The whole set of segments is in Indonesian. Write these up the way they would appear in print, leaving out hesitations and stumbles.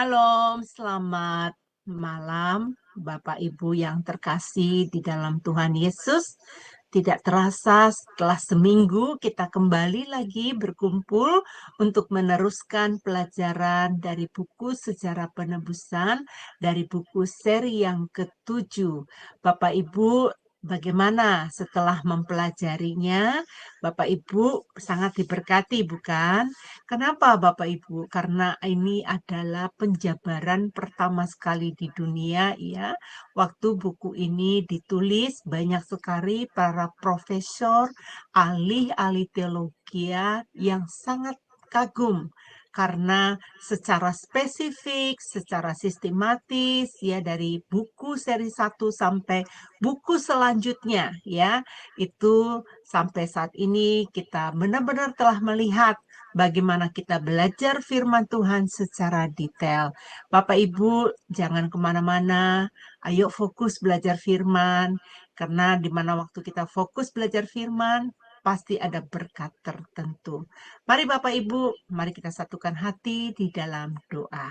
Shalom, selamat malam Bapak Ibu yang terkasih di dalam Tuhan Yesus. Tidak terasa setelah seminggu kita kembali lagi berkumpul untuk meneruskan pelajaran dari buku Sejarah Penebusan dari buku seri yang ke-7. Bapak Ibu, bagaimana setelah mempelajarinya? Bapak Ibu sangat diberkati, bukan? Kenapa Bapak Ibu? Karena ini adalah penjabaran pertama sekali di dunia ya. Waktu buku ini ditulis banyak sekali para profesor, ahli-ahli teologi yang sangat kagum karena secara spesifik, secara sistematis ya dari buku seri 1 sampai buku selanjutnya ya. Itu sampai saat ini kita benar-benar telah melihat bagaimana kita belajar firman Tuhan secara detail. Bapak Ibu, jangan kemana-mana, ayo fokus belajar firman, karena di mana waktu kita fokus belajar firman, pasti ada berkat tertentu. Mari Bapak Ibu, mari kita satukan hati di dalam doa.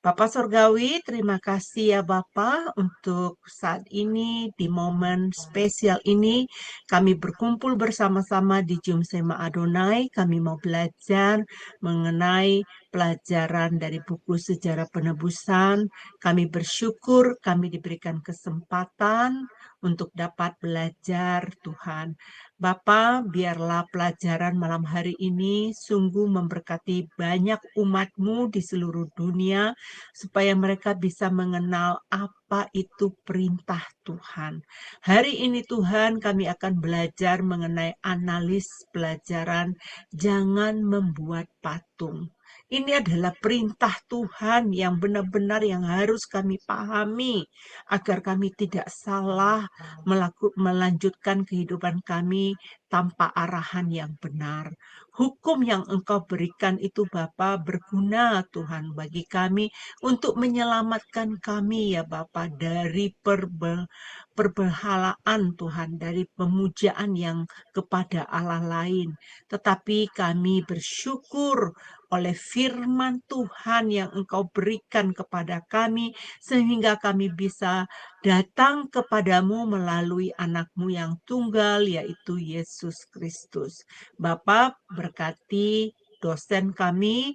Bapak Surgawi, terima kasih ya Bapak untuk saat ini, di momen spesial ini, kami berkumpul bersama-sama di Jum Sema Adonai. Kami mau belajar mengenai pelajaran dari buku Sejarah Penebusan. Kami bersyukur kami diberikan kesempatan untuk dapat belajar Tuhan. Bapa, biarlah pelajaran malam hari ini sungguh memberkati banyak umat-Mu di seluruh dunia, supaya mereka bisa mengenal apa itu perintah Tuhan. Hari ini Tuhan kami akan belajar mengenai analis pelajaran jangan membuat patung. Ini adalah perintah Tuhan yang benar-benar yang harus kami pahami agar kami tidak salah melanjutkan kehidupan kami tanpa arahan yang benar. Hukum yang Engkau berikan itu Bapa berguna Tuhan bagi kami untuk menyelamatkan kami ya Bapa dari perberhalaan Tuhan, dari pemujaan yang kepada Allah lain. Tetapi kami bersyukur oleh firman Tuhan yang Engkau berikan kepada kami, sehingga kami bisa datang kepadamu melalui anak-Mu yang tunggal, yaitu Yesus Kristus. Bapa, berkati dosen kami,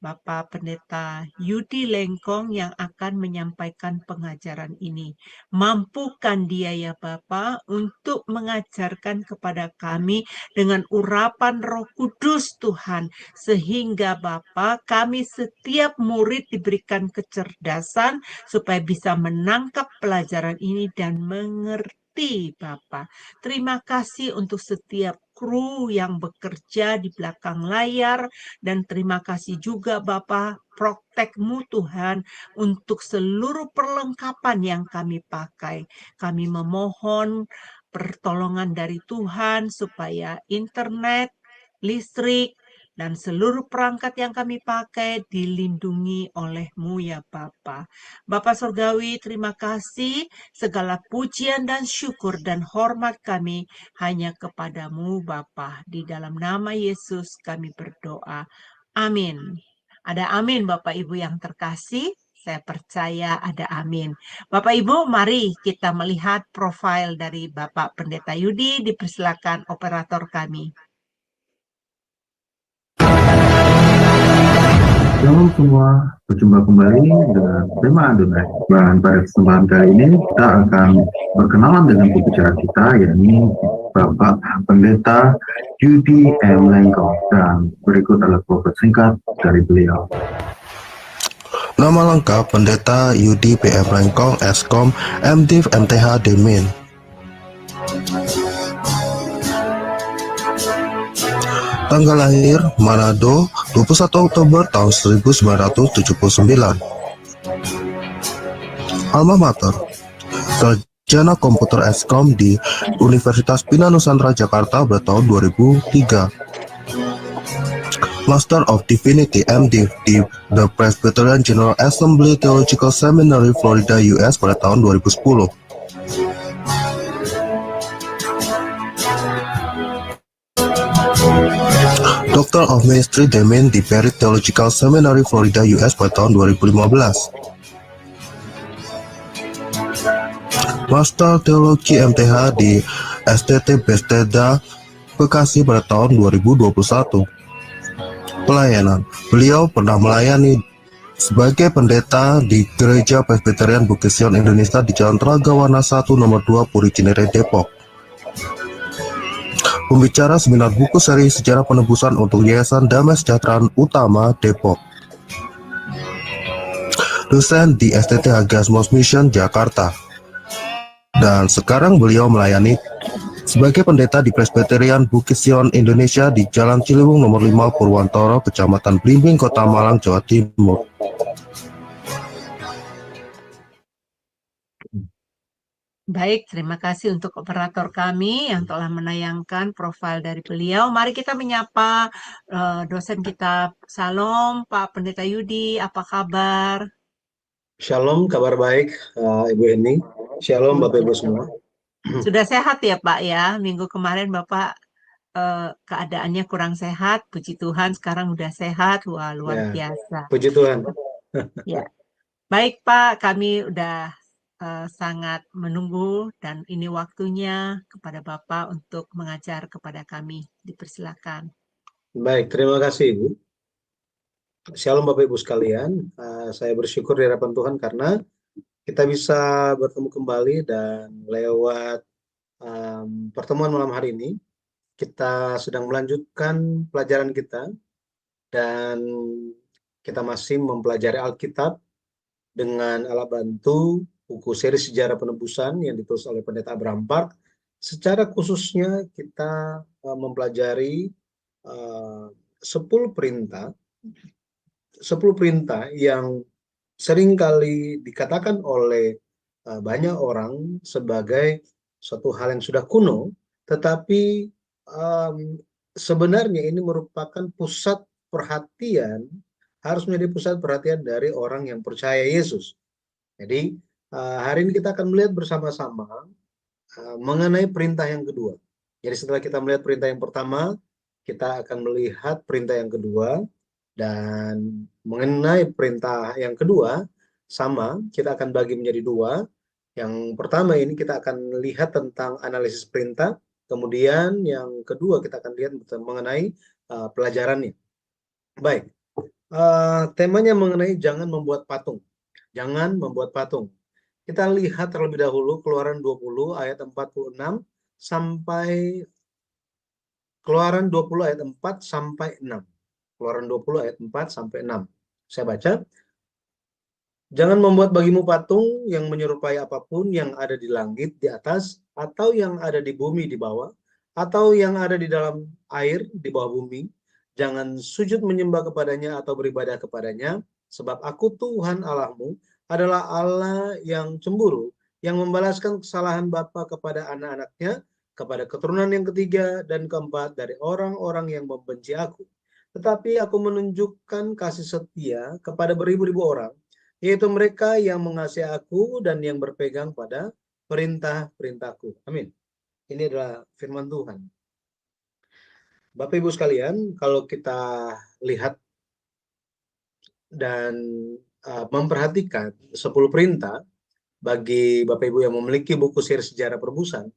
Bapak Pendeta Yudi Lengkong yang akan menyampaikan pengajaran ini. Mampukan dia ya Bapak untuk mengajarkan kepada kami dengan urapan Roh Kudus Tuhan, sehingga Bapak kami setiap murid diberikan kecerdasan supaya bisa menangkap pelajaran ini dan mengerti Bapak. Terima kasih untuk setiap kru yang bekerja di belakang layar, dan terima kasih juga Bapak praktek-Mu Tuhan untuk seluruh perlengkapan yang kami pakai. Kami memohon pertolongan dari Tuhan supaya internet, listrik, dan seluruh perangkat yang kami pakai dilindungi oleh-Mu ya Bapa. Bapa Surgawi, terima kasih. Segala pujian dan syukur dan hormat kami hanya kepadamu Bapa. Di dalam nama Yesus kami berdoa. Amin. Ada amin Bapak Ibu yang terkasih. Saya percaya ada amin. Bapak Ibu, mari kita melihat profil dari Bapak Pendeta Yudi. Dipersilakan operator kami. Shalom semua, berjumpa kembali dengan tema Adonai. Dan pada kesempatan kali ini kita akan berkenalan dengan pembicara kita, yakni Bapak Pendeta Yudi M. Lengkong. Dan berikut adalah profil singkat dari beliau. Nama lengkap Pendeta Yudi PM Lengkong, Eskom, MDiv MTH Demin. Tanggal lahir Manado, 21 Oktober tahun 1979. Alma Mater, Sarjana Komputer Eskom di Universitas Bina Nusantara Jakarta pada tahun 2003. Master of Divinity MDiv di The Presbyterian General Assembly Theological Seminary, Florida, US pada tahun 2010. Director of Ministry Demin di Perry Theological Seminary, Florida, US pada tahun 2015. Master Teologi MTH di STT Bethesda, Bekasi pada tahun 2021. Pelayanan. Beliau pernah melayani sebagai pendeta di Gereja Presbyterian Bukit Sion Indonesia di Jalan Ragawana 1 nomor 2 Puri Cinere, Depok. Pembicara seminar buku seri Sejarah Penebusan untuk Yayasan Damai Sejahtera Utama, Depok. Dosen di STT Hagiasmos Mission, Jakarta. Dan sekarang beliau melayani sebagai pendeta di Presbyterian Bukit Sion Indonesia di Jalan Ciliwung nomor 5 Purwantoro, Kecamatan Blimbing, Kota Malang, Jawa Timur. Baik, terima kasih untuk operator kami yang telah menayangkan profil dari beliau. Mari kita menyapa dosen kita. Salam, Pak Pendeta Yudi, apa kabar? Shalom, kabar baik, Ibu Eni. Shalom, Bapak Ibu semua. Sudah sehat ya Pak ya? Minggu kemarin Bapak keadaannya kurang sehat, puji Tuhan sekarang udah sehat. Wah, luar biasa. Puji Tuhan. Ya. Baik Pak, kami udah sangat menunggu dan ini waktunya kepada Bapak untuk mengajar kepada kami. Dipersilakan. Baik, terima kasih Ibu. Shalom Bapak Ibu sekalian. Saya bersyukur di hadapan Tuhan karena kita bisa bertemu kembali dan lewat pertemuan malam hari ini kita sedang melanjutkan pelajaran kita dan kita masih mempelajari Alkitab dengan alat bantu buku seri Sejarah Penebusan yang ditulis oleh Pendeta Abraham Park. Secara khususnya kita mempelajari 10 perintah yang seringkali dikatakan oleh banyak orang sebagai suatu hal yang sudah kuno, tetapi sebenarnya ini merupakan pusat perhatian, harus menjadi pusat perhatian dari orang yang percaya Yesus. Jadi hari ini kita akan melihat bersama-sama mengenai perintah yang kedua. Jadi setelah kita melihat perintah yang pertama, kita akan melihat perintah yang kedua, dan mengenai perintah yang kedua sama, kita akan bagi menjadi dua. Yang pertama ini kita akan lihat tentang analisis perintah, kemudian yang kedua kita akan lihat mengenai pelajarannya. Baik, temanya mengenai jangan membuat patung. Jangan membuat patung. Kita lihat terlebih dahulu Keluaran 20 ayat 46 sampai Keluaran 20 ayat 4 sampai 6. Keluaran 20 ayat 4 sampai 6. Saya baca. Jangan membuat bagimu patung yang menyerupai apapun yang ada di langit di atas, atau yang ada di bumi di bawah, atau yang ada di dalam air di bawah bumi. Jangan sujud menyembah kepadanya atau beribadah kepadanya, sebab aku Tuhan Allahmu adalah Allah yang cemburu, yang membalaskan kesalahan bapa kepada anak-anaknya, kepada keturunan yang ketiga dan keempat dari orang-orang yang membenci aku. Tetapi aku menunjukkan kasih setia kepada beribu-ribu orang, yaitu mereka yang mengasihi aku dan yang berpegang pada perintah-perintahku. Amin. Ini adalah firman Tuhan. Bapak Ibu sekalian, kalau kita lihat dan memperhatikan 10 perintah, bagi Bapak Ibu yang memiliki buku seri Sejarah Penebusan,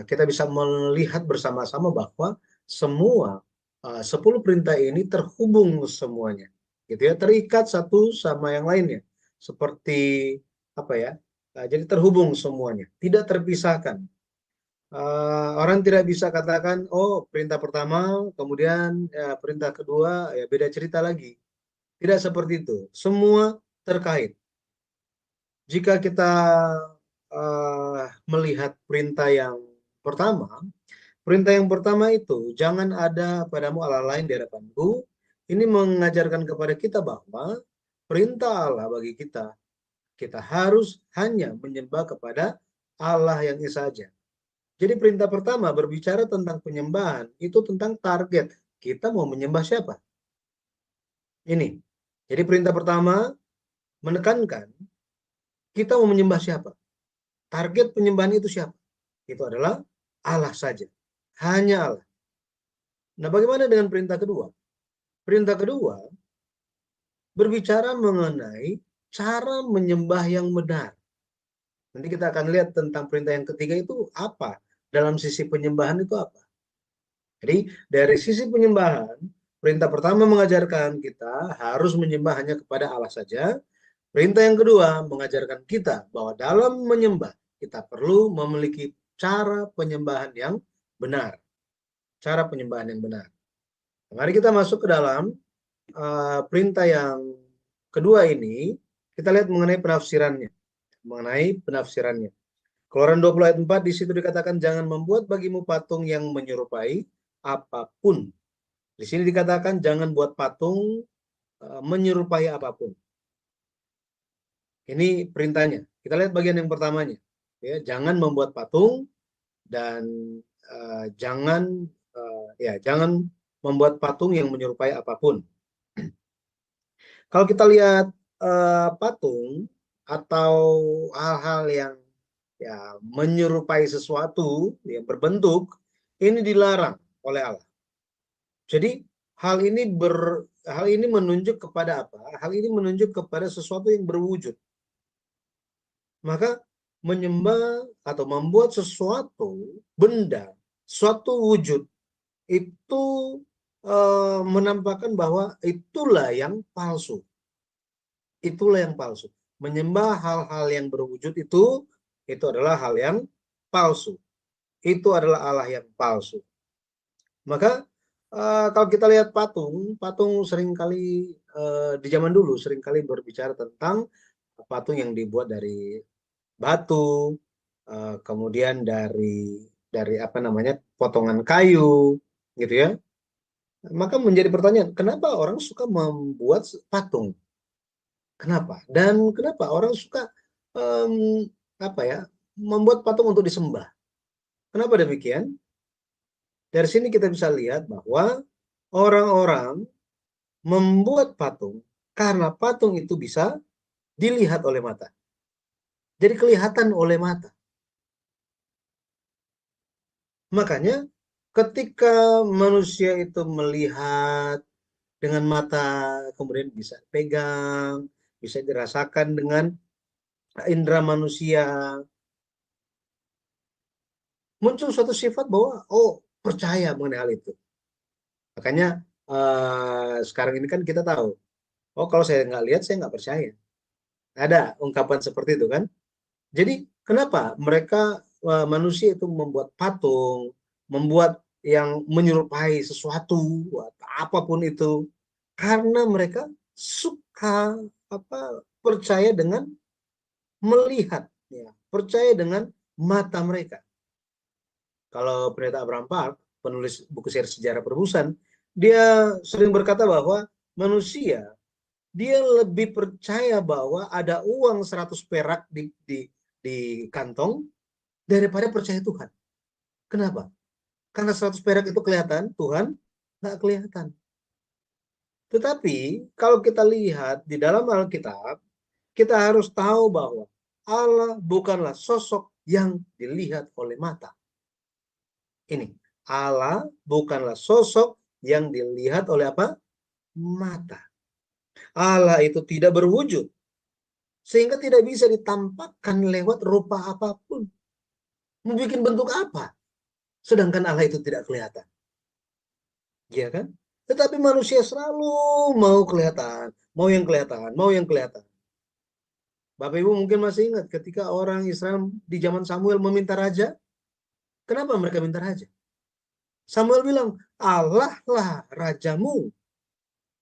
kita bisa melihat bersama-sama bahwa semua 10 perintah ini terhubung semuanya, gitu ya, terikat satu sama yang lainnya, seperti apa ya? Jadi terhubung semuanya, tidak terpisahkan. Orang tidak bisa katakan, oh perintah pertama, kemudian perintah kedua, ya beda cerita lagi. Tidak seperti itu. Semua terkait. Jika kita melihat perintah yang pertama itu, jangan ada padamu Allah lain di hadapanku. Ini mengajarkan kepada kita bahwa perintah Allah bagi kita, kita harus hanya menyembah kepada Allah yang Esa saja. Jadi perintah pertama berbicara tentang penyembahan, itu tentang target. Kita mau menyembah siapa? Ini. Jadi perintah pertama menekankan kita mau menyembah siapa? Target penyembahan itu siapa? Itu adalah Allah saja. Hanya Allah. Nah, bagaimana dengan perintah kedua? Perintah kedua berbicara mengenai cara menyembah yang benar. Nanti kita akan lihat tentang perintah yang ketiga itu apa. Dalam sisi penyembahan itu apa. Jadi dari sisi penyembahan, perintah pertama mengajarkan kita harus menyembah hanya kepada Allah saja. Perintah yang kedua mengajarkan kita bahwa dalam menyembah kita perlu memiliki cara penyembahan yang benar. Cara penyembahan yang benar. Mari kita masuk ke dalam perintah yang kedua ini, kita lihat mengenai penafsirannya. Keluaran 20 ayat 4 di situ dikatakan jangan membuat bagimu patung yang menyerupai apapun. Di sini dikatakan jangan buat patung menyerupai apapun. Ini perintahnya. Kita lihat bagian yang pertamanya. Ya, jangan membuat patung dan jangan membuat patung yang menyerupai apapun. Kalau kita lihat patung atau hal-hal yang menyerupai sesuatu yang berbentuk, ini dilarang oleh Allah. Jadi hal ini menunjuk kepada apa? Hal ini menunjuk kepada sesuatu yang berwujud. Maka menyembah atau membuat sesuatu benda, suatu wujud itu menampakkan bahwa itulah yang palsu. Itulah yang palsu. Menyembah hal-hal yang berwujud itu adalah hal yang palsu. Itu adalah Allah yang palsu. Maka kalau kita lihat patung seringkali di zaman dulu seringkali berbicara tentang patung yang dibuat dari batu, kemudian dari potongan kayu, gitu ya. Maka menjadi pertanyaan, kenapa orang suka membuat patung? Kenapa? Dan kenapa orang suka membuat patung untuk disembah? Kenapa demikian? Dari sini kita bisa lihat bahwa orang-orang membuat patung karena patung itu bisa dilihat oleh mata. Jadi kelihatan oleh mata. Makanya ketika manusia itu melihat dengan mata, kemudian bisa pegang, bisa dirasakan dengan indera manusia, muncul suatu sifat bahwa percaya mengenai hal itu. Makanya sekarang ini kan kita tahu, kalau saya nggak lihat saya nggak percaya. Ada ungkapan seperti itu kan. Jadi kenapa mereka manusia itu membuat patung, membuat yang menyerupai sesuatu, apapun itu, karena mereka suka percaya dengan melihat, percaya dengan mata mereka. Kalau Pendeta Abraham Park, penulis buku seri sejarah perebusan, dia sering berkata bahwa manusia dia lebih percaya bahwa ada uang 100 perak di kantong daripada percaya Tuhan. Kenapa? Karena 100 perak itu kelihatan, Tuhan nggak kelihatan. Tetapi kalau kita lihat di dalam Alkitab, kita harus tahu bahwa Allah bukanlah sosok yang dilihat oleh mata. Ini, Allah bukanlah sosok yang dilihat oleh apa? Mata. Allah itu tidak berwujud, sehingga tidak bisa ditampakkan lewat rupa apapun. Membuat bentuk apa? Sedangkan Allah itu tidak kelihatan. Iya kan? Tetapi manusia selalu mau kelihatan, mau yang kelihatan, mau yang kelihatan. Bapak Ibu mungkin masih ingat ketika orang Israel di zaman Samuel meminta raja. Kenapa mereka minta raja? Samuel bilang, Allah lah rajamu.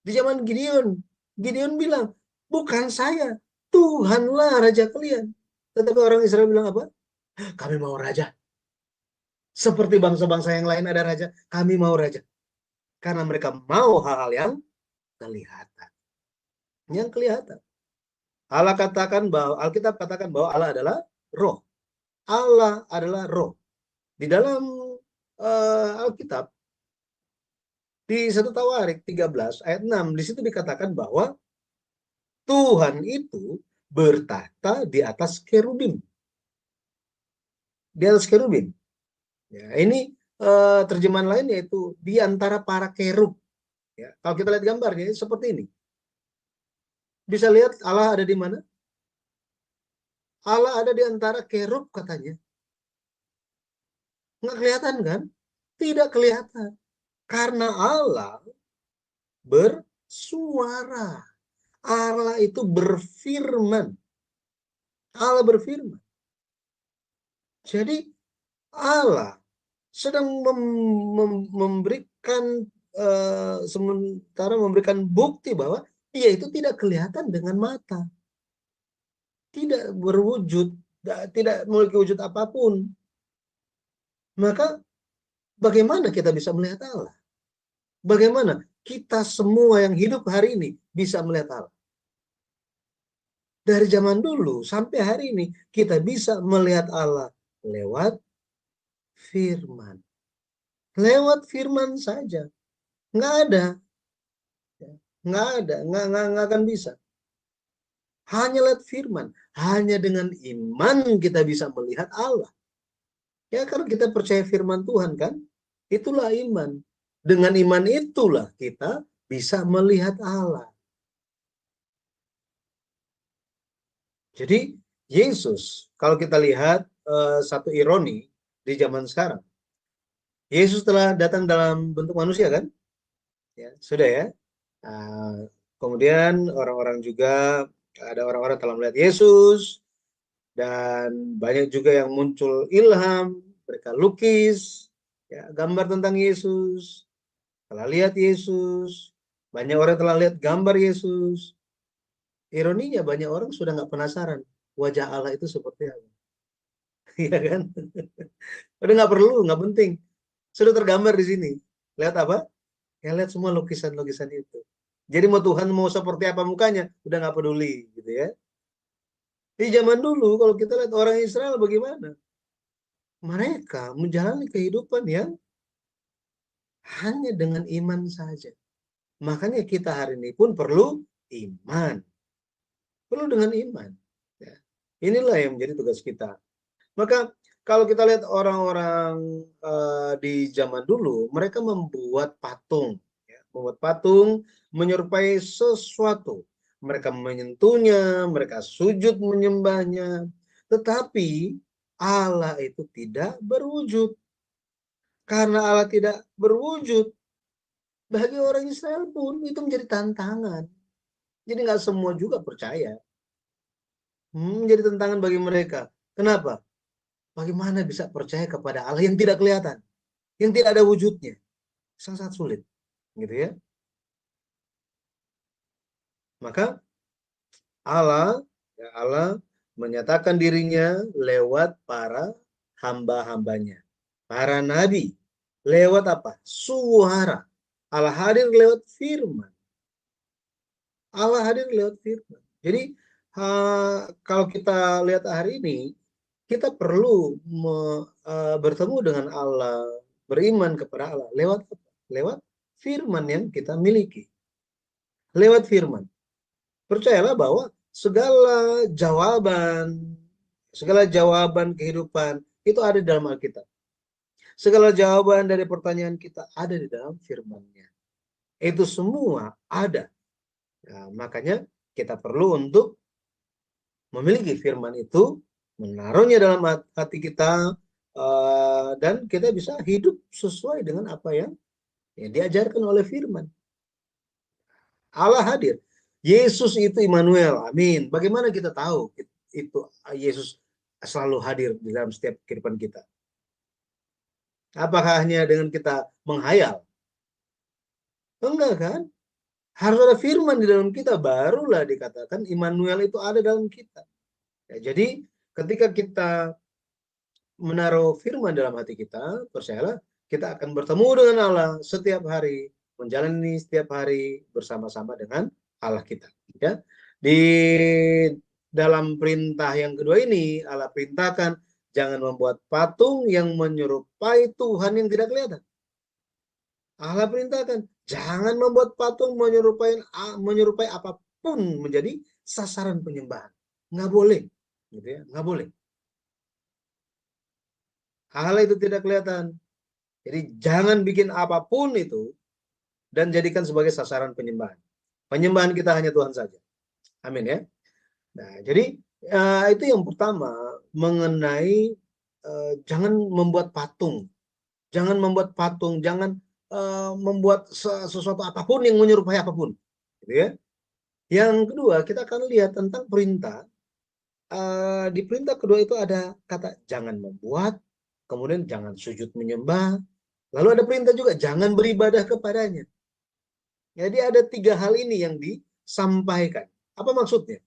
Di zaman Gideon, Gideon bilang, bukan saya, Tuhanlah raja kalian. Tetapi orang Israel bilang apa? Kami mau raja. Seperti bangsa-bangsa yang lain ada raja, kami mau raja. Karena mereka mau hal-hal yang kelihatan. Yang kelihatan. Alkitab katakan bahwa Allah adalah roh. Allah adalah roh. Di dalam Alkitab, di 1 Tawarik 13 ayat 6, di situ dikatakan bahwa Tuhan itu bertahta di atas kerubim. Di atas kerubim. Ya, ini terjemahan lain yaitu di antara para kerub. Ya, kalau kita lihat gambarnya seperti ini. Bisa lihat Allah ada di mana? Allah ada di antara kerub katanya. Nggak kelihatan kan? Tidak kelihatan. Karena Allah bersuara. Allah itu berfirman. Allah berfirman. Jadi Allah sedang memberikan sementara memberikan bukti bahwa dia itu tidak kelihatan dengan mata. Tidak berwujud, tidak memiliki wujud apapun. Maka bagaimana kita bisa melihat Allah? Bagaimana kita semua yang hidup hari ini bisa melihat Allah? Dari zaman dulu sampai hari ini kita bisa melihat Allah lewat firman. Lewat firman saja. Nggak ada. Nggak akan bisa. Hanya lewat firman. Hanya dengan iman kita bisa melihat Allah. Ya karena kita percaya firman Tuhan kan. Itulah iman. Dengan iman itulah kita bisa melihat Allah. Jadi Yesus, kalau kita lihat satu ironi di zaman sekarang, Yesus telah datang dalam bentuk manusia kan? Ya, sudah ya. Kemudian orang-orang juga, ada orang-orang telah melihat Yesus, dan banyak juga yang muncul ilham, mereka lukis ya, gambar tentang Yesus, telah lihat Yesus, banyak orang telah lihat gambar Yesus. Ironinya banyak orang sudah nggak penasaran wajah Allah itu seperti apa. Iya kan? Udah nggak perlu, nggak penting. Sudah tergambar di sini. Lihat apa? Ya lihat semua lukisan-lukisan itu. Jadi mau Tuhan mau seperti apa mukanya, udah nggak peduli gitu ya. Di zaman dulu kalau kita lihat orang Israel bagaimana? Mereka menjalani kehidupan yang hanya dengan iman saja. Makanya kita hari ini pun perlu iman. Perlu dengan iman. Ya. Inilah yang menjadi tugas kita. Maka kalau kita lihat orang-orang di zaman dulu, mereka membuat patung. Ya. Membuat patung menyerupai sesuatu. Mereka menyentuhnya, mereka sujud menyembahnya. Tetapi Allah itu tidak berwujud. Karena Allah tidak berwujud, bagi orang Israel pun itu menjadi tantangan. Jadi nggak semua juga percaya. Menjadi tantangan bagi mereka. Kenapa? Bagaimana bisa percaya kepada Allah yang tidak kelihatan, yang tidak ada wujudnya? Sangat sulit, gitu ya. Maka Allah menyatakan dirinya lewat para hamba-hambanya, para nabi. Lewat apa? Suara. Allah hadir lewat firman. Allah hadir lewat firman. Jadi kalau kita lihat hari ini, kita perlu bertemu dengan Allah, beriman kepada Allah lewat apa? Lewat firman yang kita miliki. Lewat firman. Percayalah bahwa segala jawaban kehidupan itu ada di dalam Alkitab. Segala jawaban dari pertanyaan kita ada di dalam firman-Nya. Itu semua ada. Nah, makanya kita perlu untuk memiliki firman itu, menaruhnya dalam hati kita, dan kita bisa hidup sesuai dengan apa yang diajarkan oleh firman. Allah hadir. Yesus itu Immanuel. Amin. Bagaimana kita tahu itu Yesus selalu hadir di dalam setiap kehidupan kita? Apakah hanya dengan kita menghayal? Enggak kan? Harus ada firman di dalam kita, barulah dikatakan Immanuel itu ada dalam kita. Ya, jadi ketika kita menaruh firman dalam hati kita, percayalah kita akan bertemu dengan Allah setiap hari, menjalani setiap hari bersama-sama dengan Allah kita. Ya, di dalam perintah yang kedua ini Allah perintahkan jangan membuat patung yang menyerupai Tuhan yang tidak kelihatan. Allah perintahkan jangan membuat patung menyerupai apapun menjadi sasaran penyembahan. Nggak boleh, gitu ya, nggak boleh. Allah itu tidak kelihatan. Jadi jangan bikin apapun itu dan jadikan sebagai sasaran penyembahan. Penyembahan kita hanya Tuhan saja. Amin ya. Nah, jadi itu yang pertama mengenai jangan membuat patung. Jangan membuat patung, jangan membuat sesuatu apapun yang menyerupai apapun. Gitu ya. Yang kedua, kita akan lihat tentang perintah. Di perintah kedua itu ada kata jangan membuat, kemudian jangan sujud menyembah. Lalu ada perintah juga jangan beribadah kepadanya. Jadi ada 3 hal ini yang disampaikan. Apa maksudnya?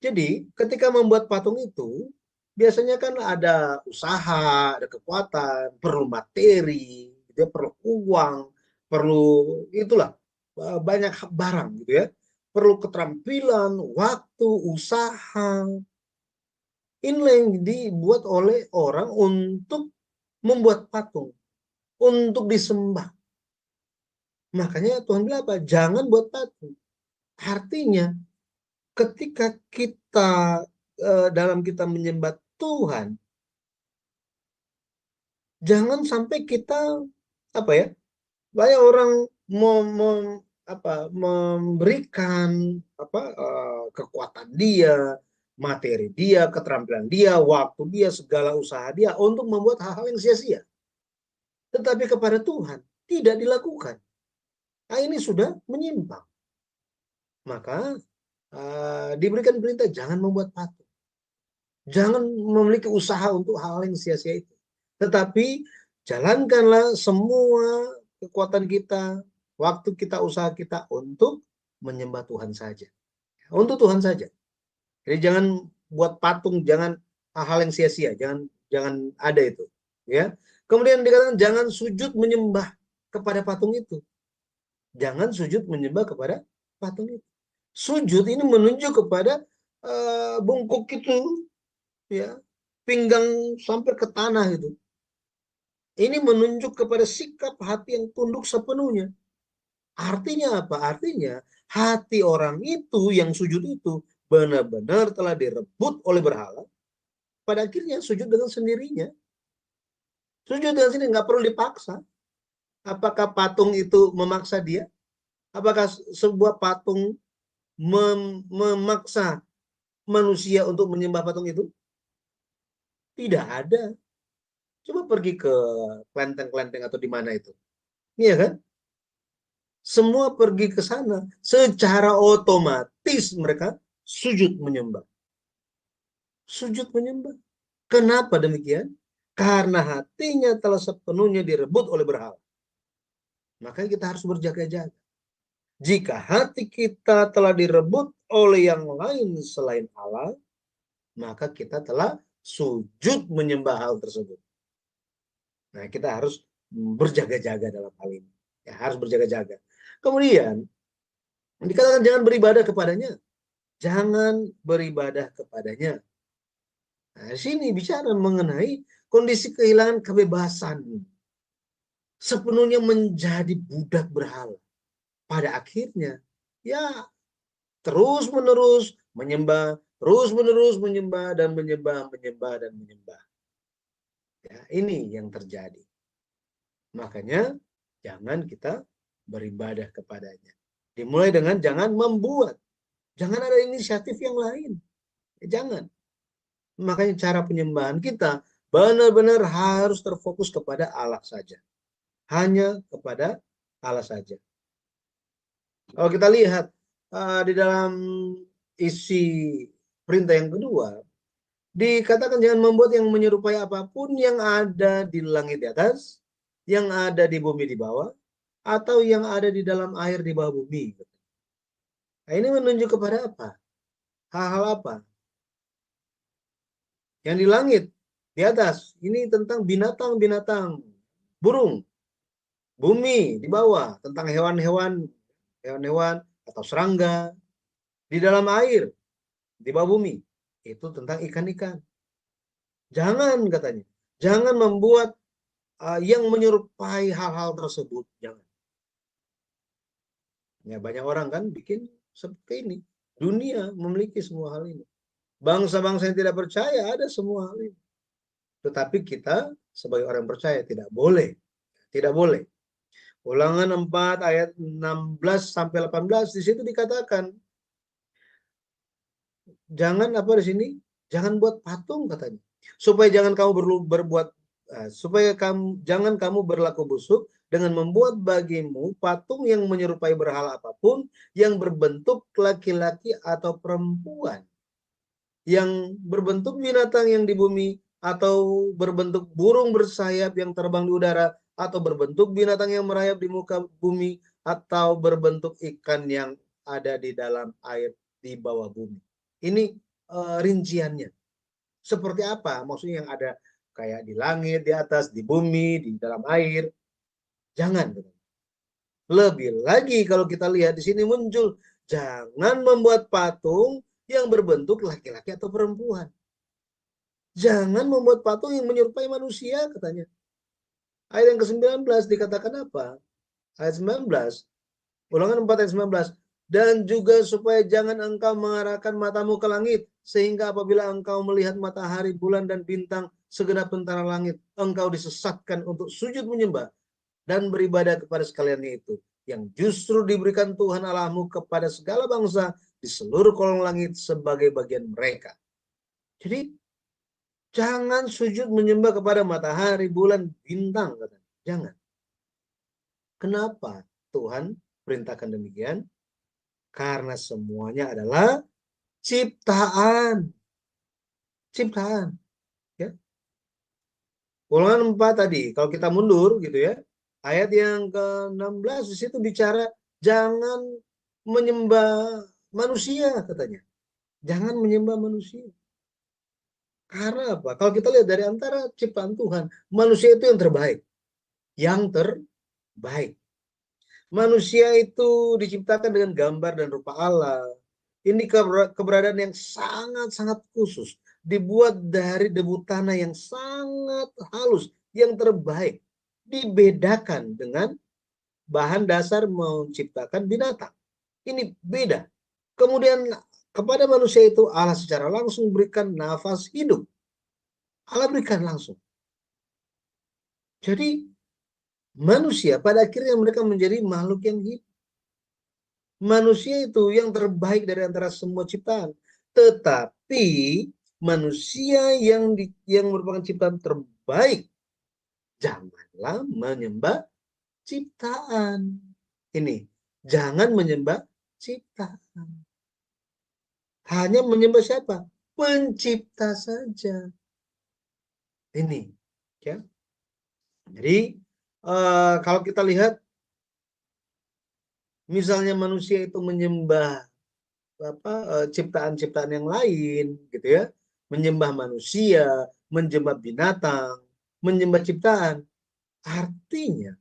Jadi ketika membuat patung itu, biasanya kan ada usaha, ada kekuatan, perlu materi, gitu ya, perlu uang, perlu itulah banyak barang gitu ya. Perlu keterampilan, waktu, usaha. Inilah yang dibuat oleh orang untuk membuat patung, untuk disembah. Makanya Tuhan bilang apa? Jangan buat patung. Artinya ketika kita dalam kita menyembah Tuhan, jangan sampai kita apa ya? Banyak orang memberikan kekuatan dia, materi dia, keterampilan dia, waktu dia, segala usaha dia untuk membuat hal-hal yang sia-sia. Tetapi kepada Tuhan tidak dilakukan. Nah, ini sudah menyimpang. Maka diberikan perintah jangan membuat patung. Jangan memiliki usaha untuk hal-hal yang sia-sia itu. Tetapi jalankanlah semua kekuatan kita, waktu kita, usaha kita untuk menyembah Tuhan saja. Untuk Tuhan saja. Jadi jangan buat patung, jangan hal-hal yang sia-sia, jangan ada itu, ya. Kemudian dikatakan jangan sujud menyembah kepada patung itu. Jangan sujud menyembah kepada patung itu. Sujud ini menunjuk kepada bungkuk itu, ya, pinggang sampai ke tanah itu. Ini menunjuk kepada sikap hati yang tunduk sepenuhnya. Artinya apa? Artinya hati orang itu yang sujud itu benar-benar telah direbut oleh berhala. Pada akhirnya sujud dengan sendirinya. Sujud dengan sendiri, nggak perlu dipaksa. Apakah patung itu memaksa dia? Apakah sebuah patung memaksa manusia untuk menyembah patung itu? Tidak ada. Coba pergi ke kelenteng-kelenteng atau di mana itu. Iya kan? Semua pergi ke sana. Secara otomatis mereka sujud menyembah. Sujud menyembah. Kenapa demikian? Karena hatinya telah sepenuhnya direbut oleh berhala. Makanya kita harus berjaga-jaga. Jika hati kita telah direbut oleh yang lain selain Allah, maka kita telah sujud menyembah hal tersebut. Nah, kita harus berjaga-jaga dalam hal ini. Ya, harus berjaga-jaga. Kemudian, dikatakan jangan beribadah kepadanya. Jangan beribadah kepadanya. Nah, di sini bicara mengenai kondisi kehilangan kebebasan. Sepenuhnya menjadi budak berhala. Pada akhirnya, ya terus-menerus menyembah, terus-menerus menyembah dan menyembah, menyembah dan menyembah. Ya, ini yang terjadi. Makanya jangan kita beribadah kepadanya. Dimulai dengan jangan membuat. Jangan ada inisiatif yang lain. Jangan. Makanya cara penyembahan kita benar-benar harus terfokus kepada Allah saja. Hanya kepada Allah saja. Kalau kita lihat di dalam isi perintah yang kedua, dikatakan jangan membuat yang menyerupai apapun yang ada di langit di atas, yang ada di bumi di bawah, atau yang ada di dalam air di bawah bumi. Nah, ini menunjuk kepada apa? Hal-hal apa? Yang di langit, di atas. Ini tentang binatang-binatang, burung. Bumi di bawah, tentang hewan-hewan atau serangga. Di dalam air, di bawah bumi, itu tentang ikan-ikan. Jangan katanya, jangan membuat yang menyerupai hal-hal tersebut. Jangan. Ya, banyak orang kan bikin seperti ini. Dunia memiliki semua hal ini. Bangsa-bangsa yang tidak percaya ada semua hal ini. Tetapi kita sebagai orang percaya tidak boleh. Tidak boleh. Ulangan 4 ayat 16 sampai 18 di situ dikatakan jangan apa di sini? Jangan buat patung katanya. Supaya jangan kamu berbuat supaya jangan kamu berlaku busuk dengan membuat bagimu patung yang menyerupai berhala apapun yang berbentuk laki-laki atau perempuan, yang berbentuk binatang yang di bumi, atau berbentuk burung bersayap yang terbang di udara, atau berbentuk binatang yang merayap di muka bumi, atau berbentuk ikan yang ada di dalam air di bawah bumi. Ini rinciannya. Seperti apa? Maksudnya yang ada kayak di langit, di atas, di bumi, di dalam air. Jangan. Lebih lagi kalau kita lihat di sini muncul, jangan membuat patung yang berbentuk laki-laki atau perempuan. Jangan membuat patung yang menyerupai manusia, katanya. Ayat yang ke-19 dikatakan apa? Ayat 19. Ulangan 4 ayat 19. Dan juga supaya jangan engkau mengarahkan matamu ke langit, sehingga apabila engkau melihat matahari, bulan, dan bintang, segenap tentara langit, engkau disesatkan untuk sujud menyembah dan beribadah kepada sekaliannya itu, yang justru diberikan Tuhan Allahmu kepada segala bangsa di seluruh kolong langit sebagai bagian mereka. Jadi, jangan sujud menyembah kepada matahari, bulan, bintang, katanya. Jangan. Kenapa Tuhan perintahkan demikian? Karena semuanya adalah ciptaan. Ciptaan. Ya. Ulangan 4 tadi, kalau kita mundur gitu ya, ayat yang ke-16 di situ bicara jangan menyembah manusia, katanya. Jangan menyembah manusia. Karena apa? Kalau kita lihat dari antara ciptaan Tuhan, manusia itu yang terbaik. Yang terbaik. Manusia itu diciptakan dengan gambar dan rupa Allah. Ini keberadaan yang sangat-sangat khusus. Dibuat dari debu tanah yang sangat halus, yang terbaik. Dibedakan dengan bahan dasar menciptakan binatang. Ini beda. Kemudian kepada manusia itu Allah secara langsung berikan nafas hidup. Allah berikan langsung. Jadi manusia pada akhirnya mereka menjadi makhluk yang hidup. Manusia itu yang terbaik dari antara semua ciptaan. Tetapi manusia yang merupakan ciptaan terbaik, janganlah menyembah ciptaan. Ini, jangan menyembah ciptaan. Hanya menyembah siapa? Pencipta saja. Ini, ya. Jadi kalau kita lihat, misalnya manusia itu menyembah ciptaan-ciptaan yang lain, gitu ya, menyembah manusia, menyembah binatang, menyembah ciptaan, artinya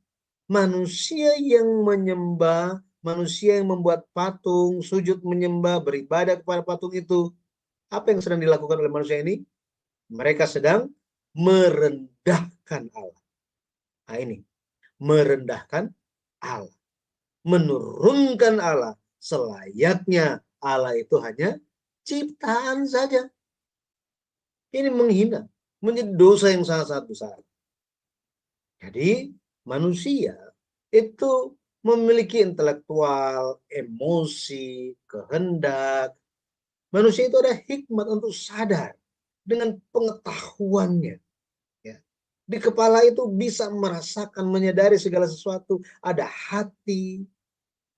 manusia yang menyembah, manusia yang membuat patung, sujud menyembah, beribadah kepada patung itu, apa yang sedang dilakukan oleh manusia ini? Mereka sedang merendahkan Allah. Nah ini, merendahkan Allah, menurunkan Allah selayaknya Allah itu hanya ciptaan saja. Ini menghina, menjadi dosa yang sangat-sangat besar. Jadi manusia itu memiliki intelektual, emosi, kehendak. Manusia itu ada hikmat untuk sadar dengan pengetahuannya. Di kepala itu bisa merasakan, menyadari segala sesuatu, ada hati.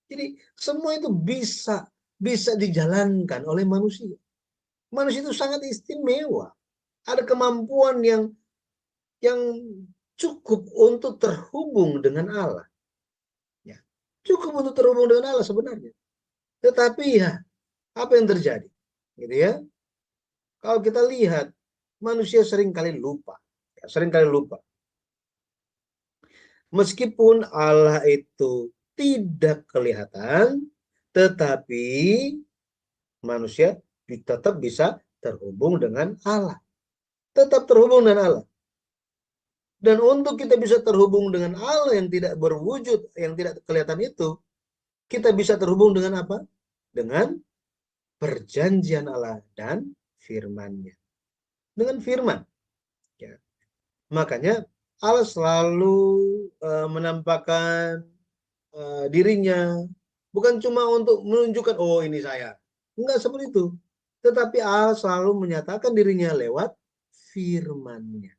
Jadi semua itu bisa dijalankan oleh manusia. Manusia itu sangat istimewa. Ada kemampuan yang cukup untuk terhubung dengan Allah. Ya, cukup untuk terhubung dengan Allah sebenarnya. Tetapi ya, apa yang terjadi? Gitu ya. Kalau kita lihat, manusia seringkali lupa. Seringkali lupa. Meskipun Allah itu tidak kelihatan, tetapi manusia tetap bisa terhubung dengan Allah. Tetap terhubung dengan Allah. Dan untuk kita bisa terhubung dengan Allah yang tidak berwujud, yang tidak kelihatan itu, kita bisa terhubung dengan apa? Dengan perjanjian Allah dan firman-Nya. Dengan firman. Ya. Makanya Allah selalu menampakkan dirinya, bukan cuma untuk menunjukkan, oh ini saya. Enggak seperti itu. Tetapi Allah selalu menyatakan dirinya lewat firman-Nya.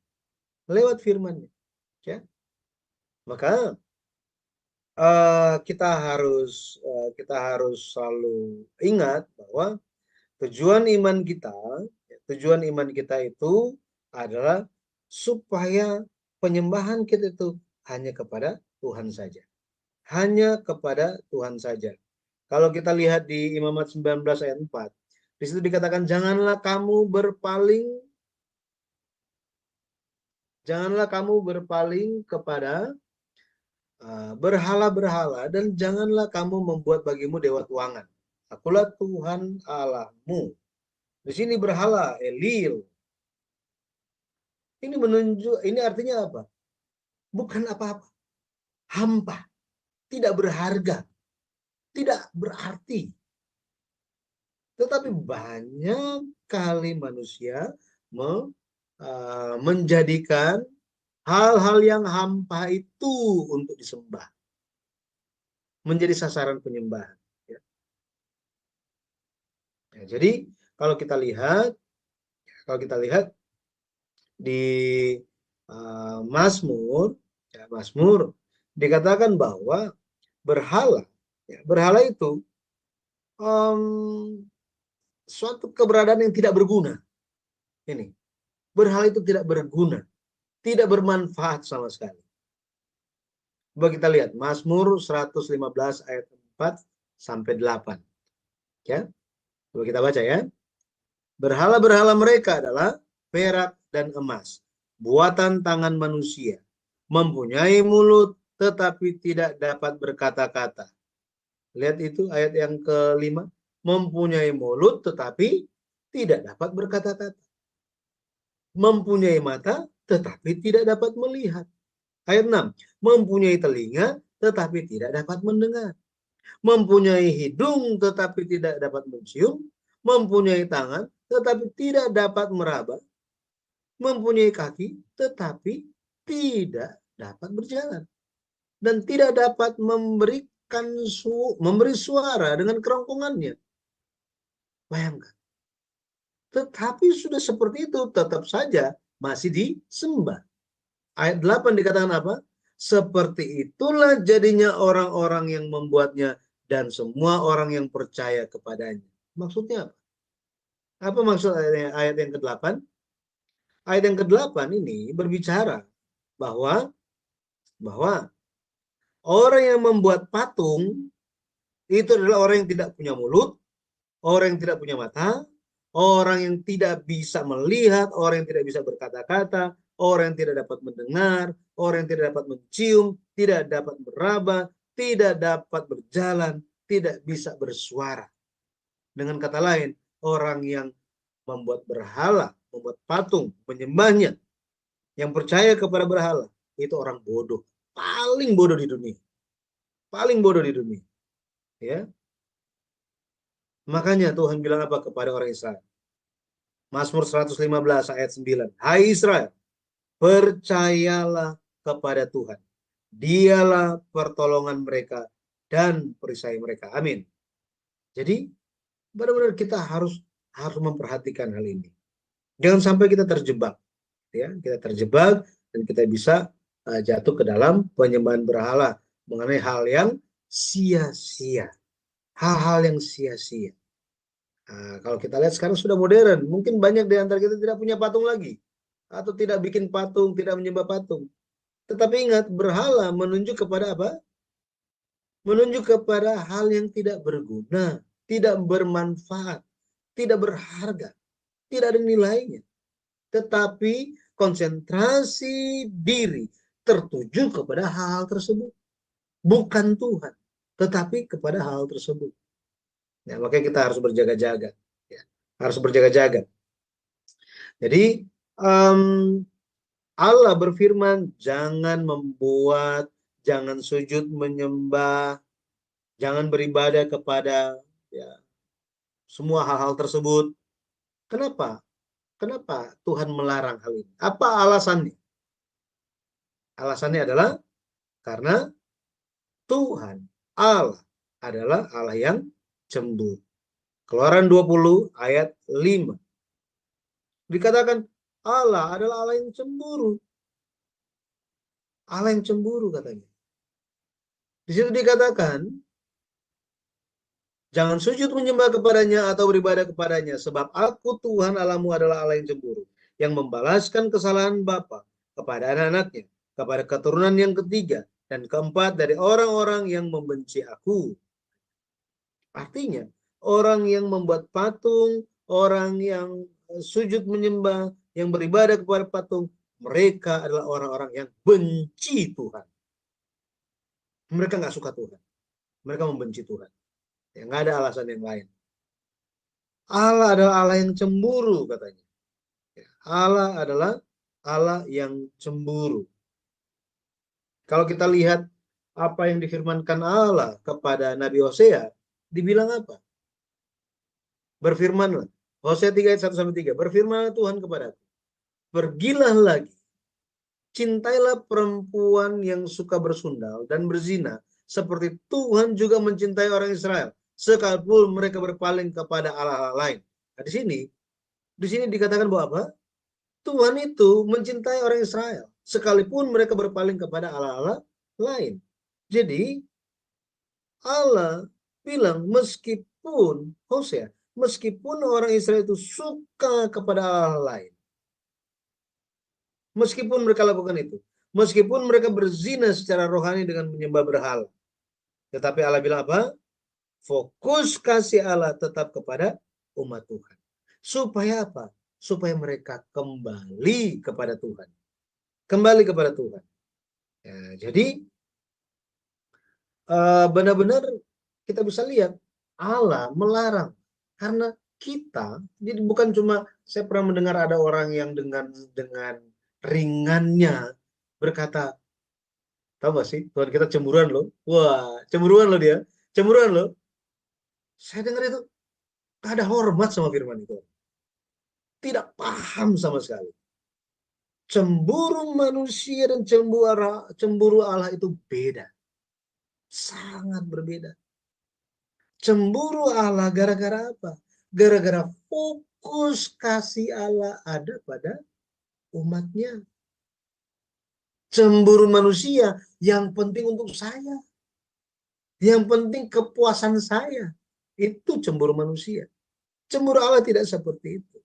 Lewat firman-Nya. Ya. Maka kita harus selalu ingat bahwa tujuan iman kita itu adalah supaya penyembahan kita itu hanya kepada Tuhan saja. Hanya kepada Tuhan saja. Kalau kita lihat di Imamat 19 ayat 4, di situ dikatakan janganlah kamu berpaling kepada berhala-berhala, dan janganlah kamu membuat bagimu dewa tuangan. Akulah Tuhan Allahmu. Di sini berhala, Elil. Ini artinya apa? Bukan apa-apa. Hampa. Tidak berharga. Tidak berarti. Tetapi banyak kali manusia menjadikan hal-hal yang hampa itu untuk disembah. Menjadi sasaran penyembahan. Ya. Jadi kalau kita lihat di Mazmur dikatakan bahwa berhala itu suatu keberadaan yang tidak berguna. Ini berhala itu tidak berguna, tidak bermanfaat sama sekali. Coba kita lihat Mazmur 115 ayat 4 sampai 8. Ya. Coba kita baca ya. Berhala-berhala mereka adalah perak dan emas, buatan tangan manusia, mempunyai mulut tetapi tidak dapat berkata-kata. Lihat itu ayat yang kelima, mempunyai mulut tetapi tidak dapat berkata-kata. Mempunyai mata tetapi tidak dapat melihat. Ayat 6, mempunyai telinga tetapi tidak dapat mendengar. Mempunyai hidung tetapi tidak dapat mencium. Mempunyai tangan tetapi tidak dapat meraba. Mempunyai kaki tetapi tidak dapat berjalan. Dan tidak dapat memberi suara dengan kerongkongannya. Bayangkan. Tetapi sudah seperti itu, tetap saja masih disembah. Ayat 8 dikatakan apa? Seperti itulah jadinya orang-orang yang membuatnya dan semua orang yang percaya kepadanya. Maksudnya apa? Apa maksud ayat yang ke-8? Ayat yang ke-8 ini berbicara bahwa orang yang membuat patung itu adalah orang yang tidak punya mulut, orang yang tidak punya mata, orang yang tidak bisa melihat, orang yang tidak bisa berkata-kata, orang yang tidak dapat mendengar, orang yang tidak dapat mencium, tidak dapat meraba, tidak dapat berjalan, tidak bisa bersuara. Dengan kata lain, orang yang membuat berhala, membuat patung, menyembahnya, yang percaya kepada berhala, itu orang bodoh. Paling bodoh di dunia. Paling bodoh di dunia. Ya. Makanya Tuhan bilang apa kepada orang Israel? Mazmur 115 ayat 9. Hai Israel, percayalah kepada Tuhan. Dialah pertolongan mereka dan perisai mereka. Amin. Jadi benar-benar kita harus memperhatikan hal ini. Jangan sampai kita terjebak. Ya, kita terjebak dan kita bisa jatuh ke dalam penyembahan berhala mengenai hal yang sia-sia. Hal-hal yang sia-sia. Nah, kalau kita lihat sekarang sudah modern, mungkin banyak di antara kita tidak punya patung lagi, atau tidak bikin patung, tidak menyembah patung. Tetapi ingat, berhala menunjuk kepada apa? Menunjuk kepada hal yang tidak berguna, tidak bermanfaat, tidak berharga, tidak ada nilainya. Tetapi konsentrasi diri tertuju kepada hal tersebut. Bukan Tuhan, tetapi kepada hal tersebut. Ya, makanya kita harus berjaga-jaga. Ya, harus berjaga-jaga. Jadi Allah berfirman, jangan jangan sujud menyembah, jangan beribadah kepada semua hal-hal tersebut. Kenapa? Kenapa Tuhan melarang hal ini? Apa alasannya? Alasannya adalah karena Tuhan Allah adalah Allah yang cemburu. Keluaran 20 ayat 5. Dikatakan Allah adalah Allah yang cemburu. Allah yang cemburu katanya. Di situ dikatakan, jangan sujud menyembah kepadanya atau beribadah kepadanya, sebab aku Tuhan Allahmu adalah Allah yang cemburu, yang membalaskan kesalahan bapa kepada anak-anaknya, kepada keturunan yang ketiga dan keempat dari orang-orang yang membenci aku. Artinya, orang yang membuat patung, orang yang sujud menyembah, yang beribadah kepada patung, mereka adalah orang-orang yang benci Tuhan. Mereka nggak suka Tuhan. Mereka membenci Tuhan. Ya, nggak ada alasan yang lain. Allah adalah Allah yang cemburu katanya. Ya, Allah adalah Allah yang cemburu. Kalau kita lihat apa yang difirmankan Allah kepada Nabi Hosea, dibilang apa? Berfirmanlah. Hosea 3 ayat 1-3. Berfirmanlah Tuhan kepadaku, pergilah lagi, cintailah perempuan yang suka bersundal dan berzina, seperti Tuhan juga mencintai orang Israel, sekalipun mereka berpaling kepada Allah lain. Nah, di sini dikatakan bahwa apa? Tuhan itu mencintai orang Israel, sekalipun mereka berpaling kepada Allah lain. Jadi Allah bilang, meskipun Hosea, meskipun orang Israel itu suka kepada Allah lain, meskipun mereka lakukan itu, meskipun mereka berzina secara rohani dengan menyembah berhala, tetapi Allah bilang apa? Fokus kasih Allah tetap kepada umat Tuhan. Supaya apa? Supaya mereka kembali kepada Tuhan. Kembali kepada Tuhan. Ya, jadi benar-benar kita bisa lihat Allah melarang. Karena kita, jadi bukan cuma, saya pernah mendengar ada orang yang dengan ringannya berkata, tahu gak sih, Tuhan kita cemburuan loh. Wah, cemburuan loh dia. Cemburuan loh. Saya dengar itu, gak ada hormat sama firman itu. Tidak paham sama sekali. Cemburu manusia dan cemburu Allah itu beda. Sangat berbeda. Cemburu Allah gara-gara apa? Gara-gara fokus kasih Allah ada pada umatnya. Cemburu manusia yang penting untuk saya. Yang penting kepuasan saya. Itu cemburu manusia. Cemburu Allah tidak seperti itu.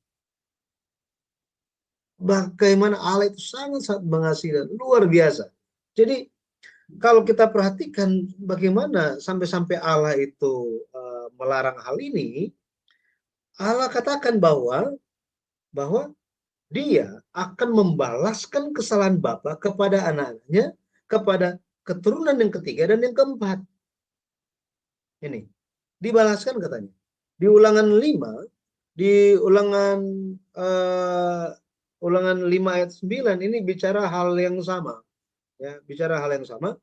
Bagaimana Allah itu sangat-sangat mengasihi dan luar biasa. Jadi kalau kita perhatikan bagaimana sampai-sampai Allah itu melarang hal ini, Allah katakan bahwa dia akan membalaskan kesalahan bapa kepada anak-anaknya, kepada keturunan yang ketiga dan yang keempat. Ini dibalaskan katanya. Di Ulangan 5, di Ulangan 5 ayat 9 ini bicara hal yang sama. Ya, bicara hal yang sama.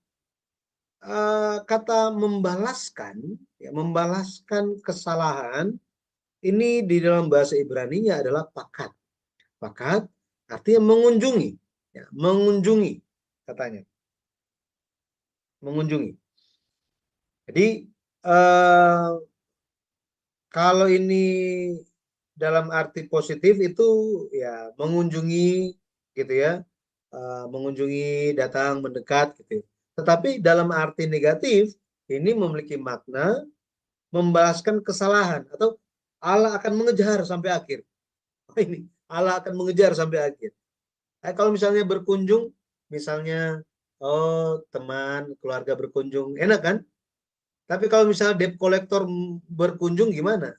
Kata membalaskan, ya, membalaskan kesalahan ini di dalam bahasa Ibrani-nya adalah pakat. Pakat artinya mengunjungi, ya, mengunjungi katanya. Mengunjungi. Jadi kalau ini dalam arti positif itu ya mengunjungi gitu ya, mengunjungi, datang, mendekat gitu. Tetapi dalam arti negatif ini memiliki makna membalaskan kesalahan atau Allah akan mengejar sampai akhir. Ini Allah akan mengejar sampai akhir. Kalau misalnya berkunjung, misalnya teman keluarga berkunjung, enak kan? Tapi kalau misalnya debt collector berkunjung gimana?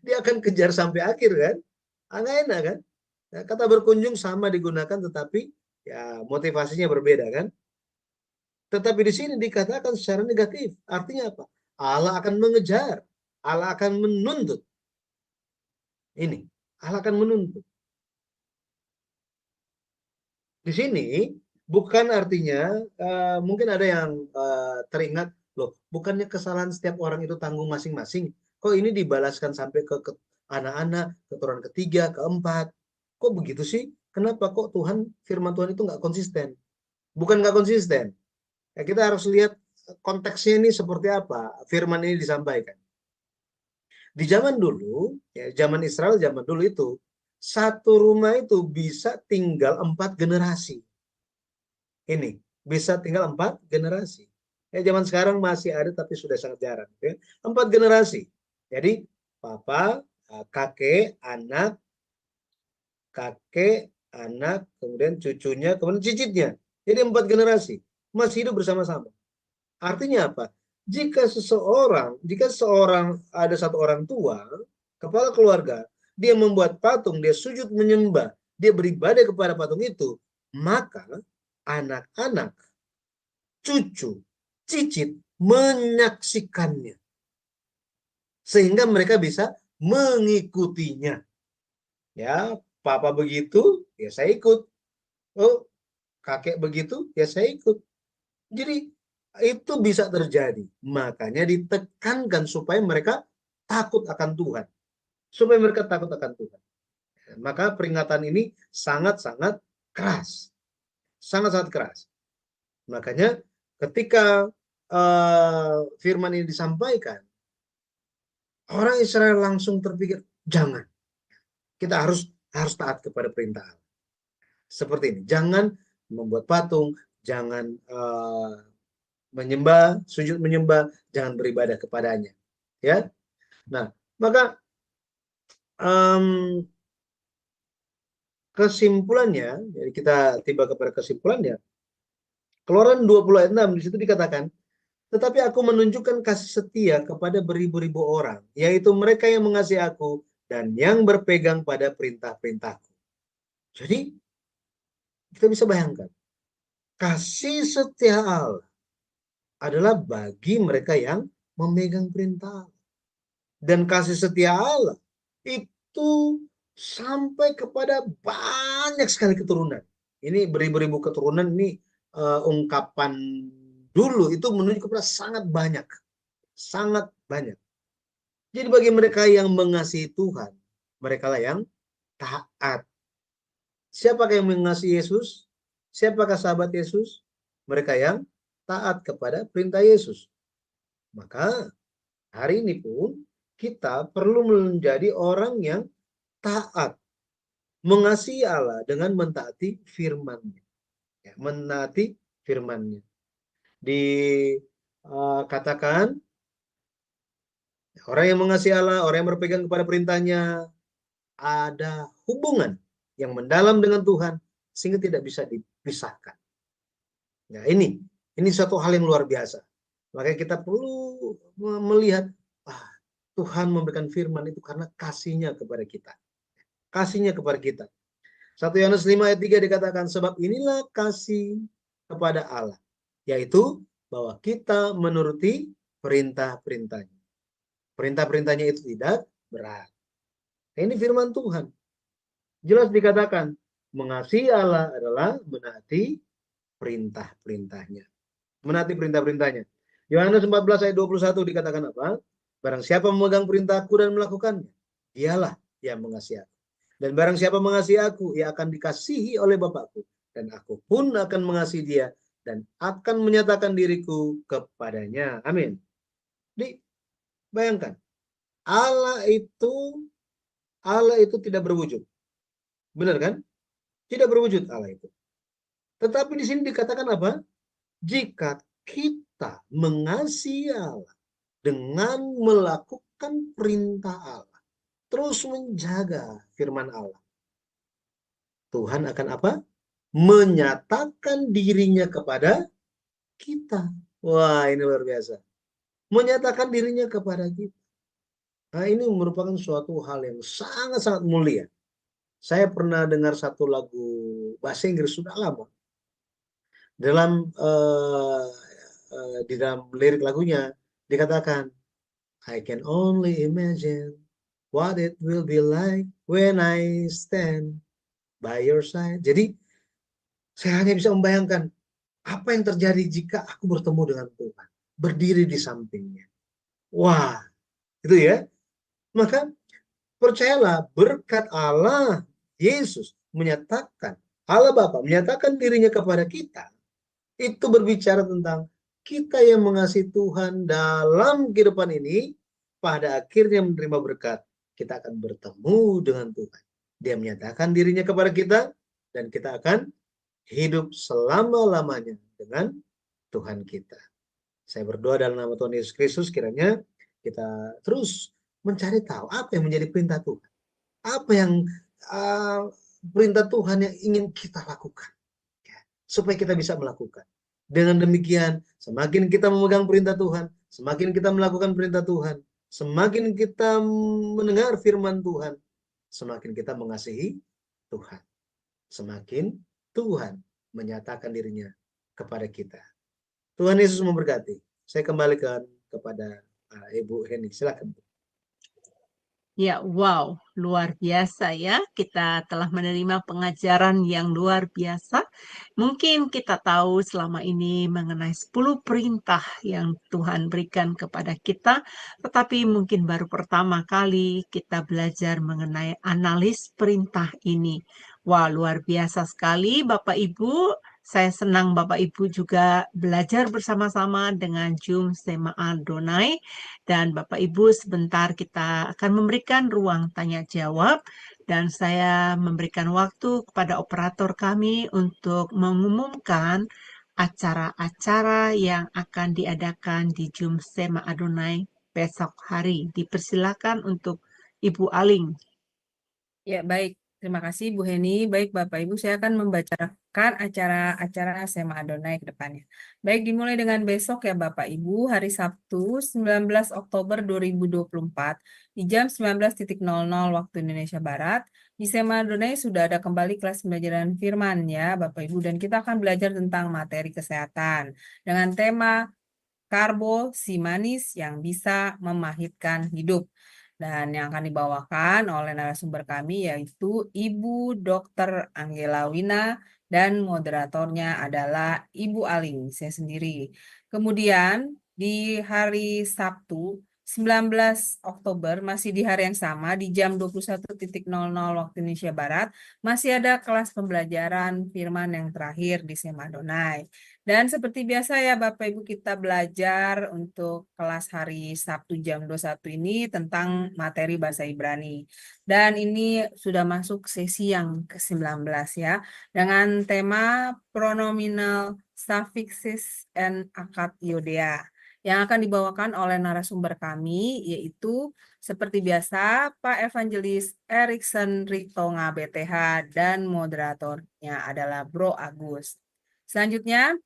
Dia akan kejar sampai akhir kan? Nggak enak kan? Kata berkunjung sama digunakan, tetapi ya motivasinya berbeda kan? Tetapi di sini dikatakan secara negatif. Artinya apa? Allah akan mengejar, Allah akan menuntut. Ini, Allah akan menuntut. Di sini bukan artinya mungkin ada yang teringat, loh, bukannya kesalahan setiap orang itu tanggung masing-masing? Kok ini dibalaskan sampai ke anak-anak, keturunan ketiga, keempat? Kok begitu sih? kenapa kok firman Tuhan itu nggak konsisten? Bukan nggak konsisten. Ya, kita harus lihat konteksnya ini seperti apa firman ini disampaikan. Di zaman dulu, ya, zaman Israel zaman dulu itu, satu rumah itu bisa tinggal 4 generasi. Ini bisa tinggal 4 generasi. Ya, zaman sekarang masih ada tapi sudah sangat jarang. Ya. 4 generasi. Jadi papa, kakek, anak, kemudian cucunya, kemudian cicitnya. Jadi 4 generasi masih hidup bersama-sama. Artinya apa? Jika seorang ada satu orang tua, kepala keluarga, dia membuat patung, dia sujud menyembah, dia beribadah kepada patung itu, maka anak-anak, cucu, cicit menyaksikannya. Sehingga mereka bisa mengikutinya. Ya, papa begitu, ya saya ikut. Oh, kakek begitu, ya saya ikut. Jadi itu bisa terjadi. Makanya ditekankan supaya mereka takut akan Tuhan. Supaya mereka takut akan Tuhan. Maka peringatan ini sangat-sangat keras. Sangat-sangat keras. Makanya ketika firman ini disampaikan, orang Israel langsung terpikir, jangan. Kita harus taat kepada perintah Allah. Seperti ini. Jangan membuat patung, jangan menyembah, sujud menyembah, jangan beribadah kepadanya. Ya. Nah, maka kesimpulannya, jadi kita tiba kepada kesimpulannya. Keluaran 20 ayat 6 di situ dikatakan, tetapi aku menunjukkan kasih setia kepada beribu-ribu orang, yaitu mereka yang mengasihi aku dan yang berpegang pada perintah-perintahku. Jadi kita bisa bayangkan, kasih setia Allah adalah bagi mereka yang memegang perintah Allah. Dan kasih setia Allah itu sampai kepada banyak sekali keturunan. Ini beribu-ribu keturunan, ini ungkapan dulu itu menunjuk kepada sangat banyak. Sangat banyak. Jadi bagi mereka yang mengasihi Tuhan, mereka lah yang taat. Siapakah yang mengasihi Yesus? Siapakah sahabat Yesus? Mereka yang taat kepada perintah Yesus. Maka hari ini pun kita perlu menjadi orang yang taat, mengasihi Allah dengan mentaati firman-Nya. Ya, menaati firman-Nya. Dikatakan orang yang mengasihi Allah, orang yang berpegang kepada perintah-Nya, ada hubungan yang mendalam dengan Tuhan sehingga tidak bisa dipisahkan. Nah, ini suatu hal yang luar biasa. Makanya kita perlu melihat Tuhan memberikan firman itu karena kasih-Nya kepada kita. Kasih-Nya kepada kita. 1 Yohanes 5 ayat 3 dikatakan, sebab inilah kasih kepada Allah, yaitu bahwa kita menuruti perintah-perintah-Nya. Perintah-perintah-Nya itu tidak berat. Ini firman Tuhan. Jelas dikatakan, mengasihi Allah adalah menaati perintah-perintah-Nya. Menaati perintah-perintah-Nya. Yohanes 14 ayat 21 dikatakan apa? Barang siapa memegang perintahku dan melakukannya, dialah yang mengasihi aku. Dan barang siapa mengasihi aku, ia akan dikasihi oleh Bapakku. Dan aku pun akan mengasihi dia dan akan menyatakan diriku kepadanya. Amin. Jadi, bayangkan, Allah itu tidak berwujud. Benar kan? Tidak berwujud Allah itu. Tetapi di sini dikatakan apa? Jika kita mengasihi Allah dengan melakukan perintah Allah, terus menjaga firman Allah, Tuhan akan apa? Menyatakan dirinya kepada kita. Wah, ini luar biasa. Menyatakan dirinya kepada kita. Nah, ini merupakan suatu hal yang sangat-sangat mulia. Saya pernah dengar satu lagu bahasa Inggris sudah lama. Di dalam lirik lagunya dikatakan, I can only imagine what it will be like when I stand by your side. Jadi saya hanya bisa membayangkan apa yang terjadi jika aku bertemu dengan Tuhan, berdiri di sampingnya. Wah, itu ya. Maka percayalah, berkat Allah Yesus menyatakan, Allah Bapa menyatakan dirinya kepada kita, itu berbicara tentang kita yang mengasihi Tuhan dalam kehidupan ini, pada akhirnya menerima berkat. Kita akan bertemu dengan Tuhan. Dia menyatakan dirinya kepada kita, dan kita akan hidup selama-lamanya dengan Tuhan kita. Saya berdoa dalam nama Tuhan Yesus Kristus, kiranya kita terus mencari tahu apa yang menjadi perintah Tuhan. Apa yang perintah Tuhan yang ingin kita lakukan. Supaya kita bisa melakukan. Dengan demikian, semakin kita memegang perintah Tuhan, semakin kita melakukan perintah Tuhan, semakin kita mendengar firman Tuhan, semakin kita mengasihi Tuhan. Semakin Tuhan menyatakan dirinya kepada kita. Tuhan Yesus memberkati. Saya kembalikan kepada Ibu Heni. Silakan. Ya, wow, luar biasa ya. Kita telah menerima pengajaran yang luar biasa. Mungkin kita tahu selama ini mengenai 10 perintah yang Tuhan berikan kepada kita, tetapi mungkin baru pertama kali kita belajar mengenai analis perintah ini. Wah, luar biasa sekali Bapak Ibu. Saya senang Bapak Ibu juga belajar bersama-sama dengan Zoom Sema Adonai. Dan Bapak Ibu sebentar kita akan memberikan ruang tanya jawab. Dan saya memberikan waktu kepada operator kami untuk mengumumkan acara-acara yang akan diadakan di Zoom Sema Adonai besok hari. Dipersilakan untuk Ibu Aling. Ya, baik. Terima kasih Bu Heni. Baik Bapak Ibu, saya akan membacakan acara-acara Sema Adonai ke depannya. Baik, dimulai dengan besok ya Bapak Ibu, hari Sabtu 19 Oktober 2024 di jam 19.00 waktu Indonesia Barat. Di Sema Adonai sudah ada kembali kelas pembelajaran firman ya Bapak Ibu, dan kita akan belajar tentang materi kesehatan dengan tema karbo si manis yang bisa memahitkan hidup. Dan yang akan dibawakan oleh narasumber kami yaitu Ibu Dr. Angela Wina dan moderatornya adalah Ibu Aling, saya sendiri. Kemudian di hari Sabtu 19 Oktober masih di hari yang sama di jam 21.00 waktu Indonesia Barat masih ada kelas pembelajaran firman yang terakhir di Sema Adonai. Dan seperti biasa ya Bapak Ibu, kita belajar untuk kelas hari Sabtu jam 21 ini tentang materi bahasa Ibrani. Dan ini sudah masuk sesi yang ke-19 ya, dengan tema pronominal suffixes and akad iodea, yang akan dibawakan oleh narasumber kami, yaitu seperti biasa Pak Evangelis Erikson Ritonga BTH dan moderatornya adalah Bro Agus. Selanjutnya,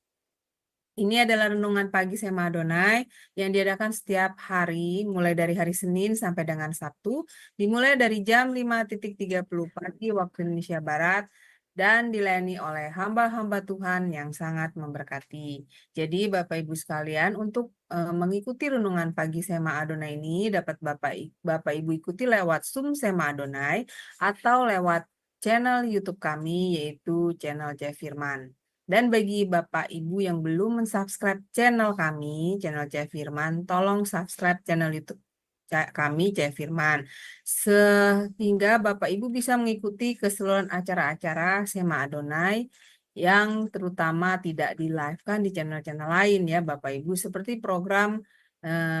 ini adalah renungan pagi Sema Adonai yang diadakan setiap hari mulai dari hari Senin sampai dengan Sabtu, dimulai dari jam 5.30 pagi waktu Indonesia Barat dan dilayani oleh hamba-hamba Tuhan yang sangat memberkati. Jadi Bapak Ibu sekalian, untuk mengikuti renungan pagi Sema Adonai ini dapat Bapak Ibu ikuti lewat Zoom Sema Adonai atau lewat channel YouTube kami yaitu channel Cek Firman. Dan bagi Bapak Ibu yang belum mensubscribe channel kami, channel Cek Firman, tolong subscribe channel YouTube kami Cek Firman, sehingga Bapak Ibu bisa mengikuti keseluruhan acara-acara Sema Adonai yang terutama tidak di-live-kan di channel-channel lain ya Bapak Ibu, seperti program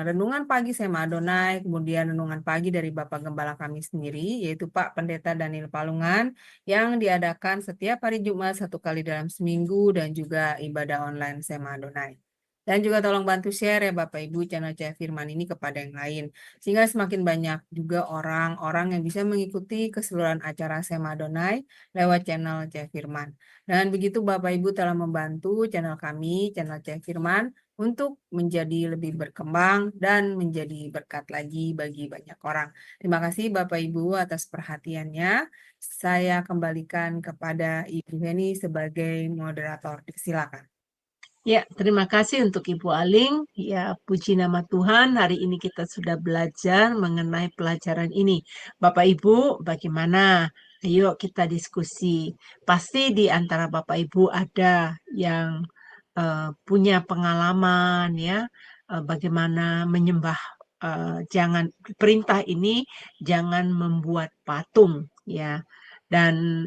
renungan pagi Sema Adonai, kemudian renungan pagi dari Bapak Gembala kami sendiri, yaitu Pak Pendeta Daniel Palungan, yang diadakan setiap hari Jumat 1 kali dalam seminggu, dan juga ibadah online Sema Adonai. Dan juga tolong bantu share ya Bapak Ibu channel Cek Firman ini kepada yang lain, sehingga semakin banyak juga orang-orang yang bisa mengikuti keseluruhan acara Sema Adonai lewat channel Cek Firman. Dan begitu Bapak Ibu telah membantu channel kami, channel Cek Firman, untuk menjadi lebih berkembang dan menjadi berkat lagi bagi banyak orang. Terima kasih Bapak Ibu atas perhatiannya. Saya kembalikan kepada Ibu Heni sebagai moderator. Silakan. Ya, terima kasih untuk Ibu Aling. Ya, puji nama Tuhan, hari ini kita sudah belajar mengenai pelajaran ini. Bapak Ibu, bagaimana? Ayo kita diskusi. Pasti di antara Bapak Ibu ada yang punya pengalaman ya, bagaimana menyembah, perintah ini jangan membuat patung ya. Dan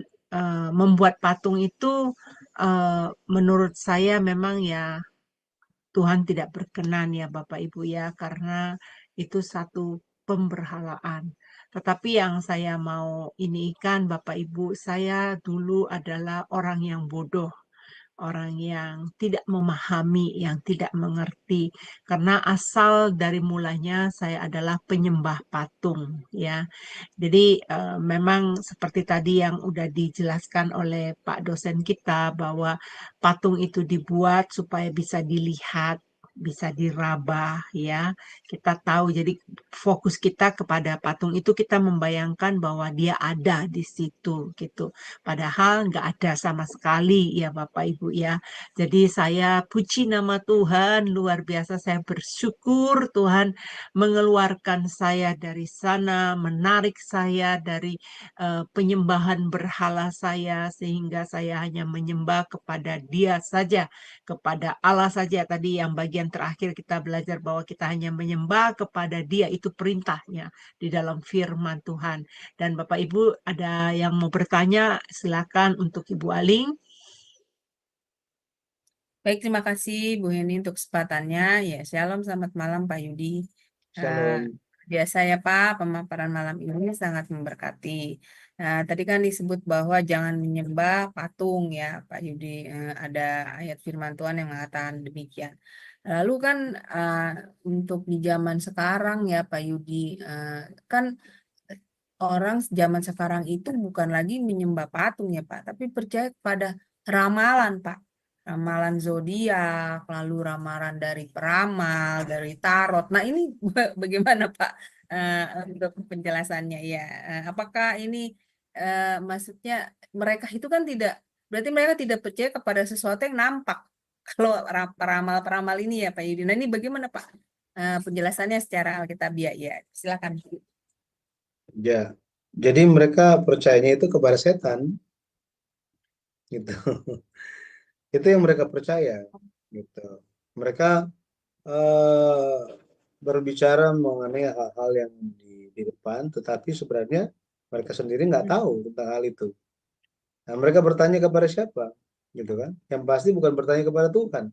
membuat patung itu menurut saya memang ya Tuhan tidak berkenan ya Bapak Ibu ya, karena itu satu pemberhalaan. Tetapi yang saya mau inikan Bapak Ibu, saya dulu adalah orang yang bodoh, orang yang tidak memahami, yang tidak mengerti. Karena asal dari mulanya saya adalah penyembah patung ya. Jadi memang seperti tadi yang udah dijelaskan oleh Pak dosen kita bahwa patung itu dibuat supaya bisa dilihat, bisa diraba ya. Kita tahu jadi fokus kita kepada patung itu kita membayangkan bahwa dia ada di situ gitu. Padahal nggak ada sama sekali ya Bapak Ibu ya. Jadi saya puji nama Tuhan, luar biasa saya bersyukur Tuhan mengeluarkan saya dari sana, menarik saya dari penyembahan berhala saya sehingga saya hanya menyembah kepada Dia saja, kepada Allah saja. Tadi yang bagian terakhir kita belajar bahwa kita hanya menyembah kepada Dia, itu perintahnya di dalam firman Tuhan. Dan Bapak Ibu ada yang mau bertanya, silakan untuk Ibu Aling. Baik, terima kasih Bu Heni untuk kesempatannya. Ya, shalom, selamat malam Pak Yudi. Shalom. Biasa ya Pak, pemaparan malam ini sangat memberkati. Nah, tadi kan disebut bahwa jangan menyembah patung ya Pak Yudi. Ada ayat firman Tuhan yang mengatakan demikian. Lalu kan untuk di zaman sekarang ya Pak Yudi, kan orang zaman sekarang itu bukan lagi menyembah patung ya Pak, tapi percaya kepada ramalan Pak. Ramalan zodiak, lalu ramalan dari peramal, dari tarot. Nah ini bagaimana Pak untuk penjelasannya ya? Apakah ini maksudnya mereka itu kan tidak, berarti mereka tidak percaya kepada sesuatu yang nampak. Kalau peramal-peramal ini ya Pak Yudi. Nah ini bagaimana Pak penjelasannya secara alkitabiah ya? Silakan. Ya, jadi mereka percayanya itu kepada setan, gitu. Itu yang mereka percaya, gitu. Mereka berbicara mengenai hal-hal yang di depan, tetapi sebenarnya mereka sendiri nggak tahu tentang hal itu. Nah, mereka bertanya kepada siapa, gitu kan? Yang pasti bukan bertanya kepada Tuhan.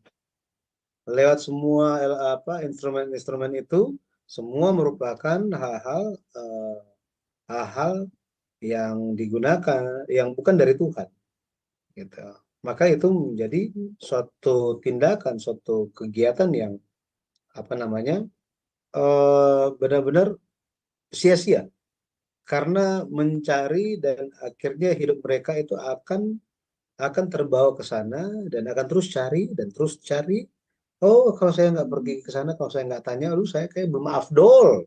Lewat semua instrumen-instrumen itu, semua merupakan hal-hal yang digunakan yang bukan dari Tuhan, gitu. Maka itu menjadi suatu tindakan, suatu kegiatan yang benar-benar sia-sia karena mencari dan akhirnya hidup mereka itu akan terbawa ke sana dan akan terus cari dan terus cari. Oh, kalau saya nggak pergi ke sana, kalau saya nggak tanya, aduh saya kayak belum afdol.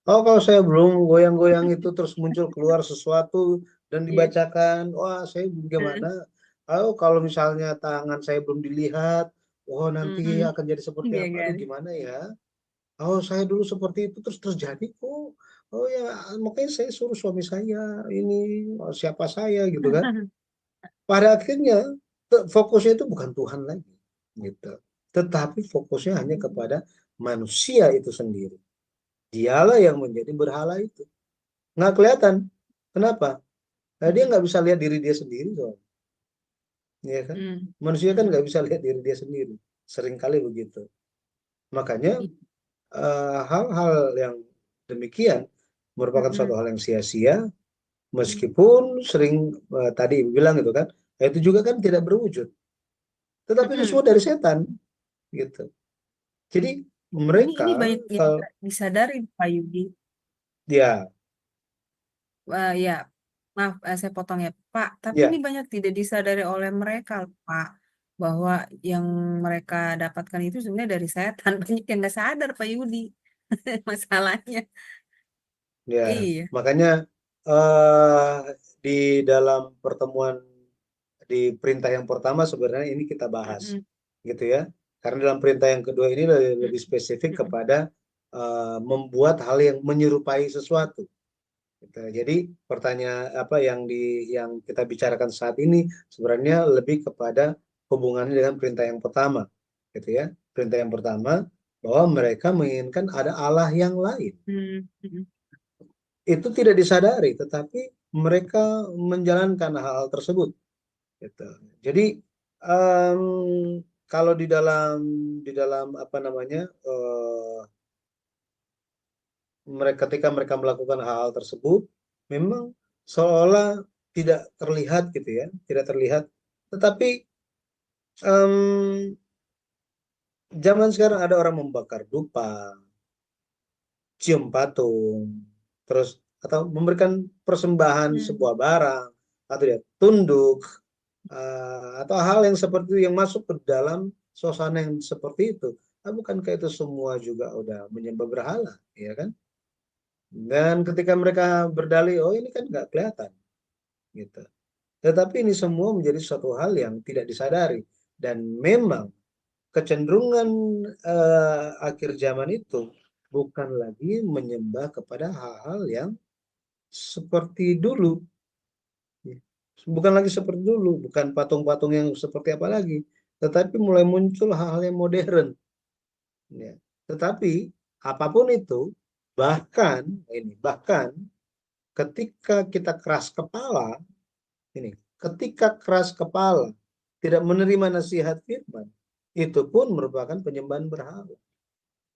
Oh, kalau saya belum goyang-goyang itu terus muncul keluar sesuatu dan dibacakan, wah saya bagaimana? Oh, kalau misalnya tangan saya belum dilihat, oh nanti akan jadi seperti Iya apa? kan? Aduh gimana ya? Oh, saya dulu seperti itu terus terjadi kok. Oh ya, makanya saya suruh suami saya ini siapa saya gitu kan. Pada akhirnya fokusnya itu bukan Tuhan lagi, gitu. Tetapi fokusnya hanya kepada manusia itu sendiri. Dialah yang menjadi berhala itu. Nggak kelihatan. Kenapa? Nah, dia nggak bisa lihat diri dia sendiri, soalnya. Ya kan? Manusia kan nggak bisa lihat diri dia sendiri. Seringkali begitu. Makanya hal-hal yang demikian merupakan suatu hal yang sia-sia, meskipun sering tadi Ibu bilang gitu kan, itu juga kan tidak berwujud. Tetapi itu semua dari setan, gitu. Jadi mereka Ini banyak yang disadari Pak Yudi. ya Ya, maaf saya potong ya Pak, tapi ya ini banyak tidak disadari oleh mereka Pak, bahwa yang mereka dapatkan itu sebenarnya dari setan. Banyak yang nggak sadar Pak Yudi masalahnya. ya Iya. makanya di dalam pertemuan di perintah yang pertama sebenarnya ini kita bahas, gitu ya. Karena dalam perintah yang kedua ini lebih spesifik kepada membuat hal yang menyerupai sesuatu. Gitu. Jadi pertanyaan apa yang kita bicarakan saat ini sebenarnya lebih kepada hubungannya dengan perintah yang pertama, gitu ya. Perintah yang pertama bahwa mereka menginginkan ada Allah yang lain. Itu tidak disadari, tetapi mereka menjalankan hal tersebut. Gitu. Jadi em, kalau di dalam apa namanya ketika mereka melakukan hal-hal tersebut, memang seolah tidak terlihat gitu ya, tidak terlihat. Tetapi em, zaman sekarang ada orang membakar dupa, cium patung, terus atau memberikan persembahan sebuah barang, atau dia tunduk, atau hal yang seperti itu yang masuk ke dalam suasana yang seperti itu. Bukankah itu semua juga udah menyembah berhala, ya kan? Dan ketika mereka berdalih, oh ini kan nggak kelihatan, gitu. Tetapi ini semua menjadi suatu hal yang tidak disadari. Dan memang kecenderungan akhir zaman itu bukan lagi menyembah kepada hal-hal yang seperti dulu. Bukan lagi seperti dulu, bukan patung-patung yang seperti apa lagi. Tetapi mulai muncul hal-hal yang modern. Ya. Tetapi apapun itu, bahkan ketika kita keras kepala, ketika keras kepala tidak menerima nasihat firman, itu pun merupakan penyembahan berhala.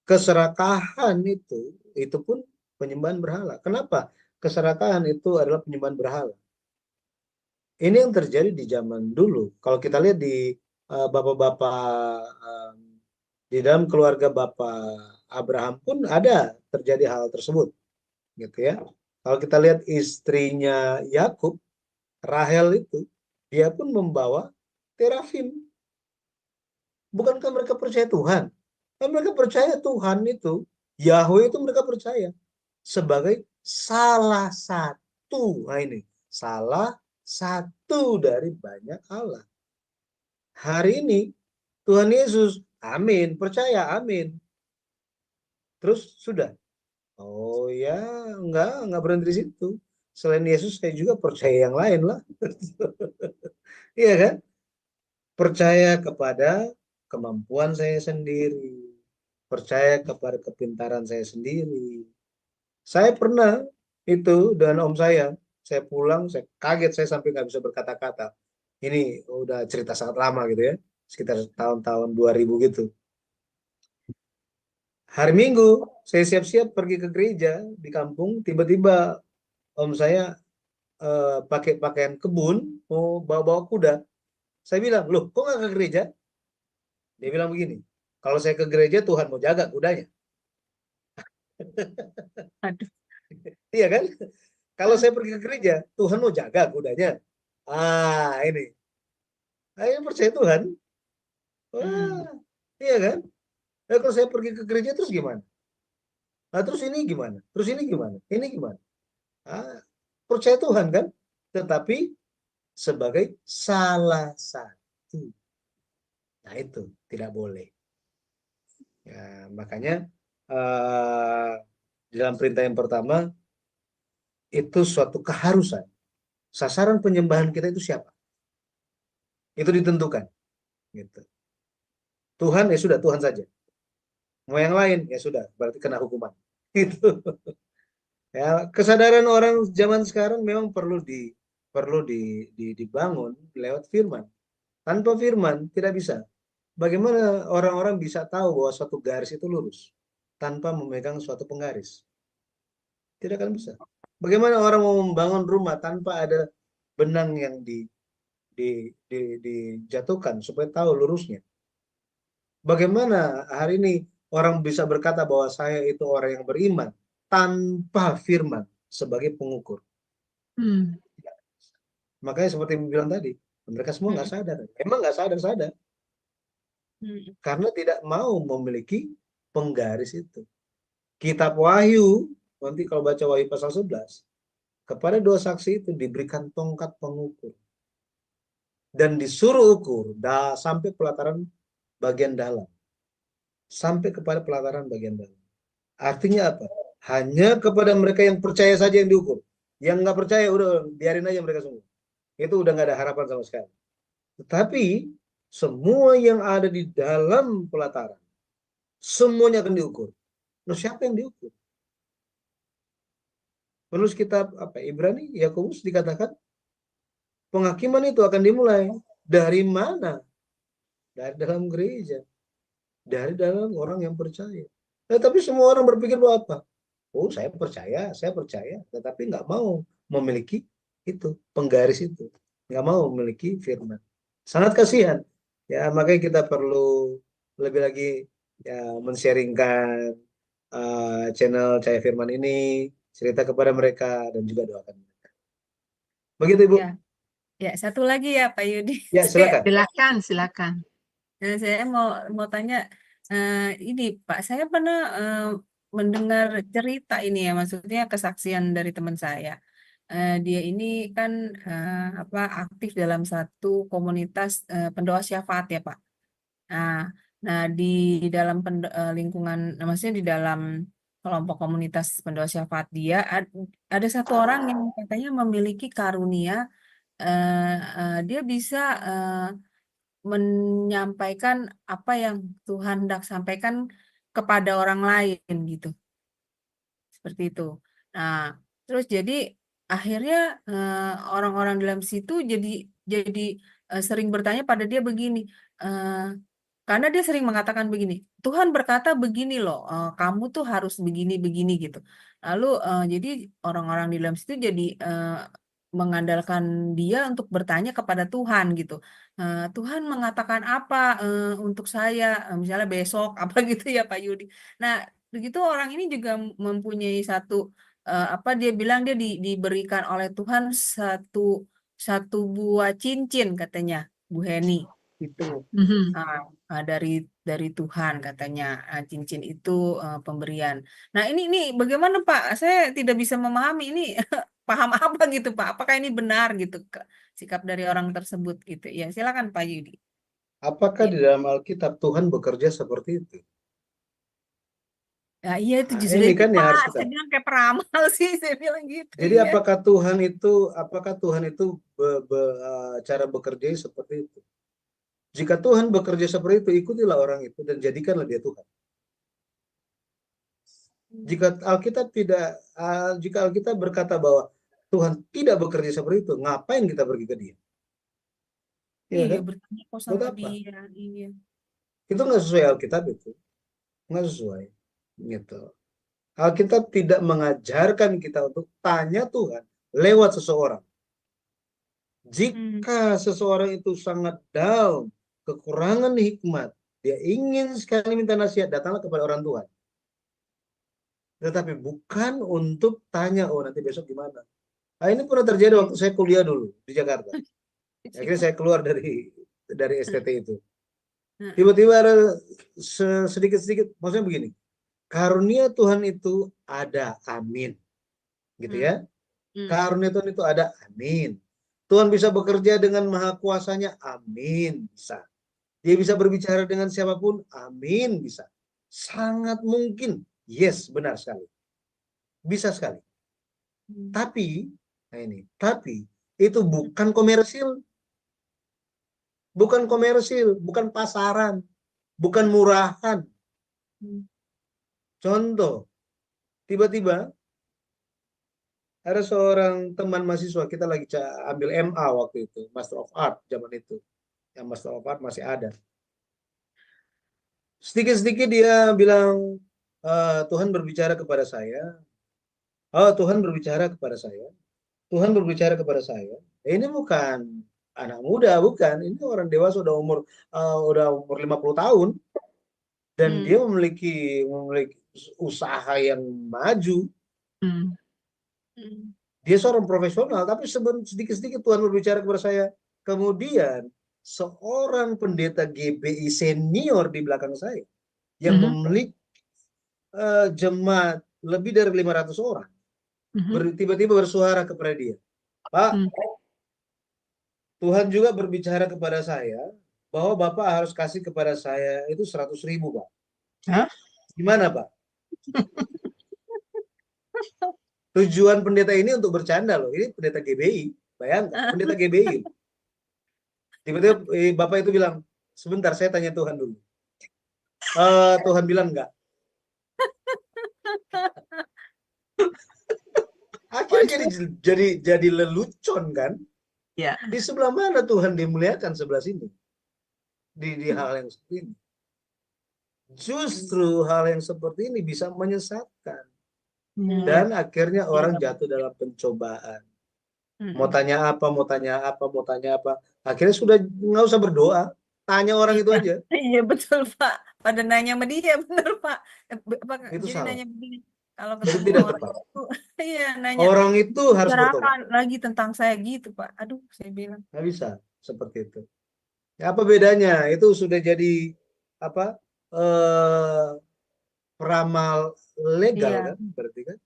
Keserakahan itu pun penyembahan berhala. Kenapa? Keserakahan itu adalah penyembahan berhala. Ini yang terjadi di zaman dulu. Kalau kita lihat di bapak-bapak di dalam keluarga Bapak Abraham pun ada terjadi hal tersebut, gitu ya. Kalau kita lihat istrinya Yakub, Rahel itu, dia pun membawa terafim. Bukankah mereka percaya Tuhan? Mereka percaya Tuhan itu, Yahweh itu mereka percaya sebagai salah satu. Nah ini, salah satu dari banyak Allah. Hari ini Tuhan Yesus, amin, percaya, amin. Terus sudah. Oh ya, enggak berhenti di situ. Selain Yesus, saya juga percaya yang lain lah. Iya kan? Percaya kepada kemampuan saya sendiri. Percaya kepada kepintaran saya sendiri. Saya pernah itu dengan om saya pulang, saya kaget, saya sampai nggak bisa berkata-kata. Ini udah cerita sangat lama gitu ya, sekitar tahun-tahun 2000 gitu. Hari Minggu, saya siap-siap pergi ke gereja di kampung, tiba-tiba om saya pakai pakaian kebun, mau bawa-bawa kuda. Saya bilang, loh kok nggak ke gereja? Dia bilang begini, kalau saya ke gereja Tuhan mau jaga kudanya. Aduh. Iya kan? Kalau saya pergi ke gereja, Tuhan mau jaga kudanya. Ini. Ayo percaya Tuhan. Wah, iya kan? Nah, kalau saya pergi ke gereja terus gimana? Nah, terus ini gimana? Terus ini gimana? Ini gimana? Percaya Tuhan kan? Tetapi sebagai salah satu. Nah, itu tidak boleh. Ya, makanya dalam perintah yang pertama itu suatu keharusan. Sasaran penyembahan kita itu siapa? Itu ditentukan. Gitu. Tuhan ya sudah Tuhan saja. Mau yang lain ya sudah berarti kena hukuman. Itu. Ya, kesadaran orang zaman sekarang memang dibangun lewat firman. Tanpa firman tidak bisa. Bagaimana orang-orang bisa tahu bahwa suatu garis itu lurus tanpa memegang suatu penggaris? Tidak akan bisa. Bagaimana orang mau membangun rumah tanpa ada benang yang dijatuhkan supaya tahu lurusnya? Bagaimana hari ini orang bisa berkata bahwa saya itu orang yang beriman tanpa firman sebagai pengukur? Makanya seperti yang bilang tadi, mereka semua nggak sadar. Emang nggak sadar-sadar. Karena tidak mau memiliki penggaris itu. Kitab Wahyu, nanti kalau baca Wahyu pasal 11, kepada dua saksi itu diberikan tongkat pengukur. Dan disuruh ukur sampai pelataran bagian dalam. Sampai kepada pelataran bagian dalam. Artinya apa? Hanya kepada mereka yang percaya saja yang diukur. Yang nggak percaya udah biarin aja mereka semua. Itu udah nggak ada harapan sama sekali. Tetapi semua yang ada di dalam pelataran, semuanya akan diukur. Loh, siapa yang diukur? Penulis kitab Ibrani, Yakobus dikatakan penghakiman itu akan dimulai dari mana? Dari dalam gereja, dari dalam orang yang percaya. Tapi semua orang berpikir bahwa apa? Oh, saya percaya, tetapi nggak mau memiliki itu, penggaris itu, nggak mau memiliki firman. Sangat kasihan. Ya, makanya kita perlu lebih lagi ya men-sharingkan channel Cahaya Firman ini, cerita kepada mereka dan juga doakan mereka. Begitu, Ibu. Ya, ya satu lagi ya Pak Yudi. Ya, silakan. Silakan. Saya mau tanya ini Pak, saya pernah mendengar cerita ini ya, maksudnya kesaksian dari teman saya. Dia ini kan aktif dalam satu komunitas pendoa syafaat ya Pak. Nah di dalam lingkungan, maksudnya di dalam kelompok komunitas pendoa syafaat dia ada satu orang yang katanya memiliki karunia, dia bisa menyampaikan apa yang Tuhan hendak sampaikan kepada orang lain gitu. Seperti itu. Nah, terus jadi akhirnya orang-orang dalam situ jadi sering bertanya pada dia begini, karena dia sering mengatakan begini, Tuhan berkata begini loh, kamu tuh harus begini gitu. Lalu jadi orang-orang di dalam situ jadi mengandalkan dia untuk bertanya kepada Tuhan gitu. Tuhan mengatakan apa untuk saya, misalnya besok apa gitu ya Pak Yudi. Nah, begitu orang ini juga mempunyai satu dia bilang dia diberikan oleh Tuhan satu buah cincin katanya Bu Heni gitu. Dari Tuhan katanya cincin itu pemberian. Nah ini bagaimana Pak? Saya tidak bisa memahami ini paham apa gitu Pak? Apakah ini benar gitu sikap dari orang tersebut gitu? Ya silakan Pak Yudi. Apakah di dalam Alkitab Tuhan bekerja seperti itu? Ya iya itu Nah, justru ini itu kan yang harus Pak. kita. Saya bilang kayak peramal sih, saya bilang gitu. Jadi ya. apakah Tuhan itu cara bekerja seperti itu? Jika Tuhan bekerja seperti itu, ikutilah orang itu dan jadikanlah dia Tuhan. Jika Alkitab berkata bahwa Tuhan tidak bekerja seperti itu, ngapain kita pergi ke dia? Ya, Iya kan? bertanya kok Buat sama apa? dia. Iya. Itu nggak sesuai Alkitab itu, nggak sesuai. Gitu. Alkitab tidak mengajarkan kita untuk tanya Tuhan lewat seseorang. Jika seseorang itu sangat down, kekurangan hikmat, dia ingin sekali minta nasihat, datanglah kepada orang Tuhan. Tetapi bukan untuk tanya, oh nanti besok gimana. Nah, ini pernah terjadi waktu saya kuliah dulu di Jakarta. Akhirnya saya keluar dari STT itu. Tiba-tiba ada sedikit-sedikit, maksudnya begini, karunia Tuhan itu ada, amin. Gitu ya. Karunia Tuhan itu ada, amin. Tuhan bisa bekerja dengan maha kuasanya, amin, bisa. Dia bisa berbicara dengan siapapun, amin, bisa. Sangat mungkin, yes, benar sekali. Bisa sekali. Tapi itu bukan komersil. Bukan komersil, bukan pasaran, bukan murahan. Contoh, tiba-tiba ada seorang teman mahasiswa, kita lagi ambil MA waktu itu, Master of Art zaman itu. Yang Master of Art masih ada. Sedikit-sedikit dia bilang, Tuhan berbicara kepada saya. Oh, Tuhan berbicara kepada saya. Tuhan berbicara kepada saya. Ini bukan anak muda, bukan. Ini orang dewasa, udah umur 50 tahun. Dan dia memiliki usaha yang maju. Dia seorang profesional, tapi sedikit-sedikit Tuhan berbicara kepada saya. Kemudian seorang pendeta GBI senior di belakang saya yang memiliki jemaat lebih dari 500 orang tiba-tiba bersuara kepada dia, Pak, Tuhan juga berbicara kepada saya bahwa Bapak harus kasih kepada saya itu 100.000, Pak. Hah? Gimana, Pak? Tujuan pendeta ini untuk bercanda loh. Ini pendeta GBI, bayangkan, pendeta GBI. Tiba-tiba Bapak itu bilang, sebentar saya tanya Tuhan dulu. Tuhan bilang enggak. Akhirnya Waduh, jadi lelucon kan? Ya. Di sebelah mana Tuhan dimuliakan, sebelah sini di hal yang seperti ini. Justru hal yang seperti ini bisa menyesatkan iya, dan akhirnya orang iya. jatuh dalam pencobaan. Mau Mm-mm. tanya apa, mau tanya apa, mau tanya apa. Akhirnya sudah nggak usah berdoa, tanya orang itu Iya, aja. iya betul Pak. Pada nanya sama dia, bener Pak. Apa, Itu jadi salah. nanya begini, kalau Itu ketemu tidak orang tepat. itu, iya nanya, Orang itu harus bertobat. bicarakan lagi tentang saya gitu Pak. Aduh, saya bilang. Nggak bisa seperti itu. Ya, apa bedanya? Itu sudah jadi apa? Eh, peramal legal Iya, kan? Berarti kan?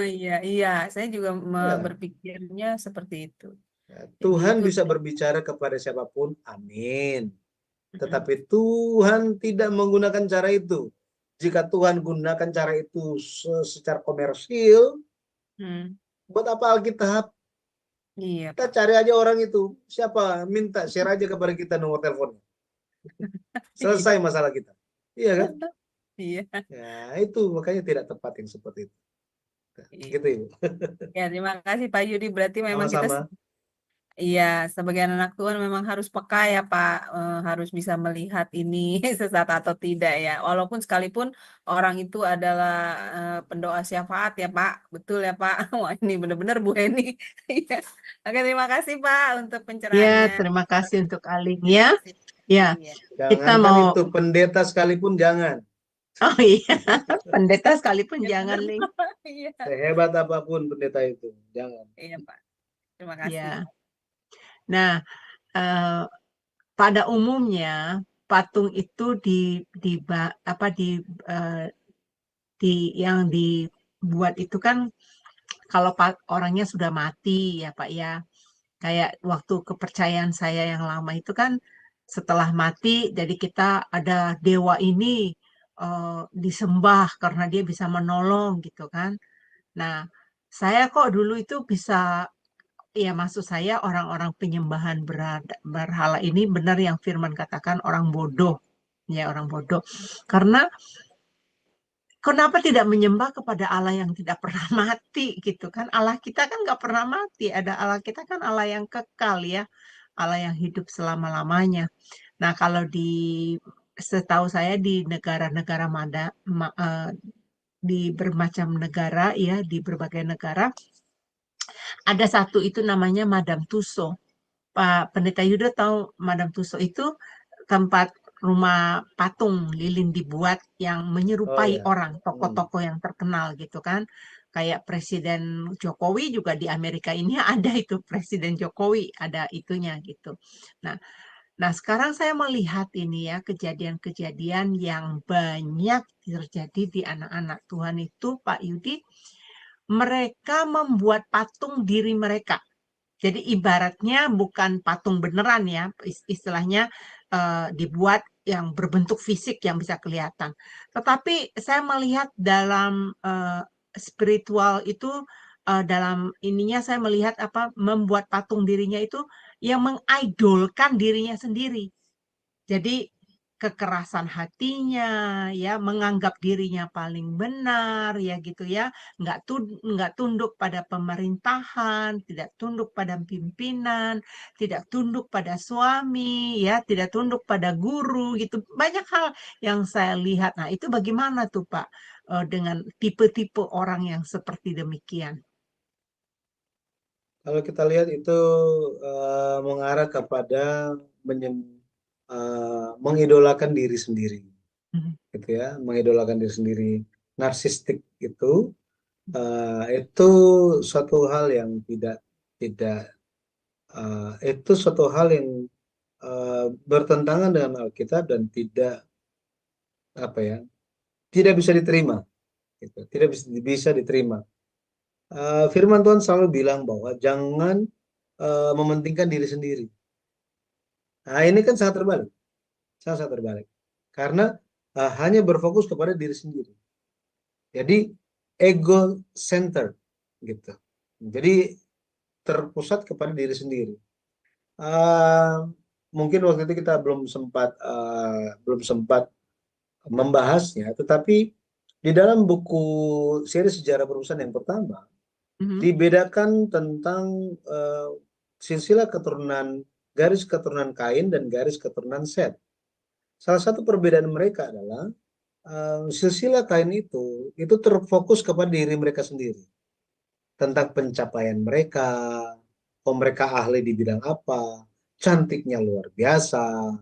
iya, iya. Saya juga Ya. berpikirnya seperti itu. Ya, Jadi Tuhan itu, bisa berbicara kepada siapapun, amin. mm-mm. Tetapi Tuhan tidak menggunakan cara itu. Jika Tuhan gunakan cara itu secara komersil, Hmm, buat apa Alkitab? iya Kita Pak. cari aja orang itu. Siapa? Minta share aja kepada kita nomor teleponnya. Iya, Selesai masalah kita. Iya kan? iya, Ya, itu makanya tidak tepat yang seperti itu. iya. Gitu, Ibu. Ya, terima kasih Pak Yudi. Berarti memang kita, Sama-sama. iya, sebagai anak Tuhan memang harus peka ya Pak. Harus bisa melihat ini sesat atau tidak ya. Walaupun sekalipun orang itu adalah pendoa syafaat ya Pak. Betul ya Pak. Wah, ini benar-benar Bu Heni. Iya. Oke, terima kasih Pak untuk Ya, pencerahannya. terima kasih untuk Terima Alingnya. kasih. Ya, Iya. kita Jangankan mau, itu, pendeta sekalipun jangan. oh iya, pendeta sekalipun Ya jangan, benar Ling. Pak. Iya. Sehebat apapun pendeta itu, jangan. Iya Pak. Terima kasih. Ya, nah, eh, pada umumnya patung itu apa eh, yang dibuat itu kan kalau orangnya sudah mati ya Pak ya. Kayak waktu kepercayaan saya yang lama itu kan setelah mati jadi kita ada dewa ini disembah karena dia bisa menolong gitu kan. Nah, saya kok dulu itu bisa, ya maksud saya orang-orang penyembahan berhala ini benar yang Firman katakan orang bodoh. Ya, orang bodoh. Karena kenapa tidak menyembah kepada Allah yang tidak pernah mati gitu kan? Allah kita kan nggak pernah mati. Ada Allah kita kan Allah yang kekal ya, Allah yang hidup selama-lamanya. Nah kalau setahu saya di negara-negara di bermacam negara ya, di berbagai negara ada satu itu namanya Madame Tussauds. Pak Pendeta Yudo tahu Madame Tussauds itu tempat rumah patung lilin dibuat yang Oh menyerupai ya. orang, tokoh-tokoh yang terkenal gitu kan. Kayak Presiden Jokowi juga di Amerika ini ada itu Presiden Jokowi, ada itunya gitu. Nah, nah sekarang saya melihat ini ya kejadian-kejadian yang banyak terjadi di anak-anak Tuhan itu Pak Yudi, mereka membuat patung diri mereka. Jadi ibaratnya bukan patung beneran ya, istilahnya dibuat yang berbentuk fisik yang bisa kelihatan. Tetapi saya melihat dalam spiritual itu dalam ininya saya melihat apa membuat patung dirinya itu yang mengidolkan dirinya sendiri. Jadi kekerasan hatinya ya menganggap dirinya paling benar ya gitu ya nggak tunduk pada pemerintahan, tidak tunduk pada pimpinan, tidak tunduk pada suami ya, tidak tunduk pada guru gitu, banyak hal yang saya lihat. Nah itu bagaimana tuh Pak dengan tipe-tipe orang yang seperti demikian? Kalau kita lihat itu mengarah kepada mengidolakan diri sendiri, Mhm. gitu ya, mengidolakan diri sendiri. Narsistik itu suatu hal yang tidak tidak itu suatu hal yang bertentangan dengan Alkitab dan tidak apa ya, tidak bisa diterima, gitu. Tidak bisa diterima. Firman Tuhan selalu bilang bahwa jangan mementingkan diri sendiri. Nah, ini kan sangat terbalik. Karena hanya berfokus kepada diri sendiri. Jadi ego center gitu. Jadi terpusat kepada diri sendiri. Uh, Mungkin waktu itu kita belum sempat membahasnya, tetapi di dalam buku seri sejarah perusahaan yang pertama Mhm. Dibedakan tentang silsilah keturunan, garis keturunan Kain dan garis keturunan Set. Salah satu perbedaan mereka adalah silsilah Kain itu terfokus kepada diri mereka sendiri, tentang pencapaian mereka, oh mereka ahli di bidang apa, cantiknya luar biasa,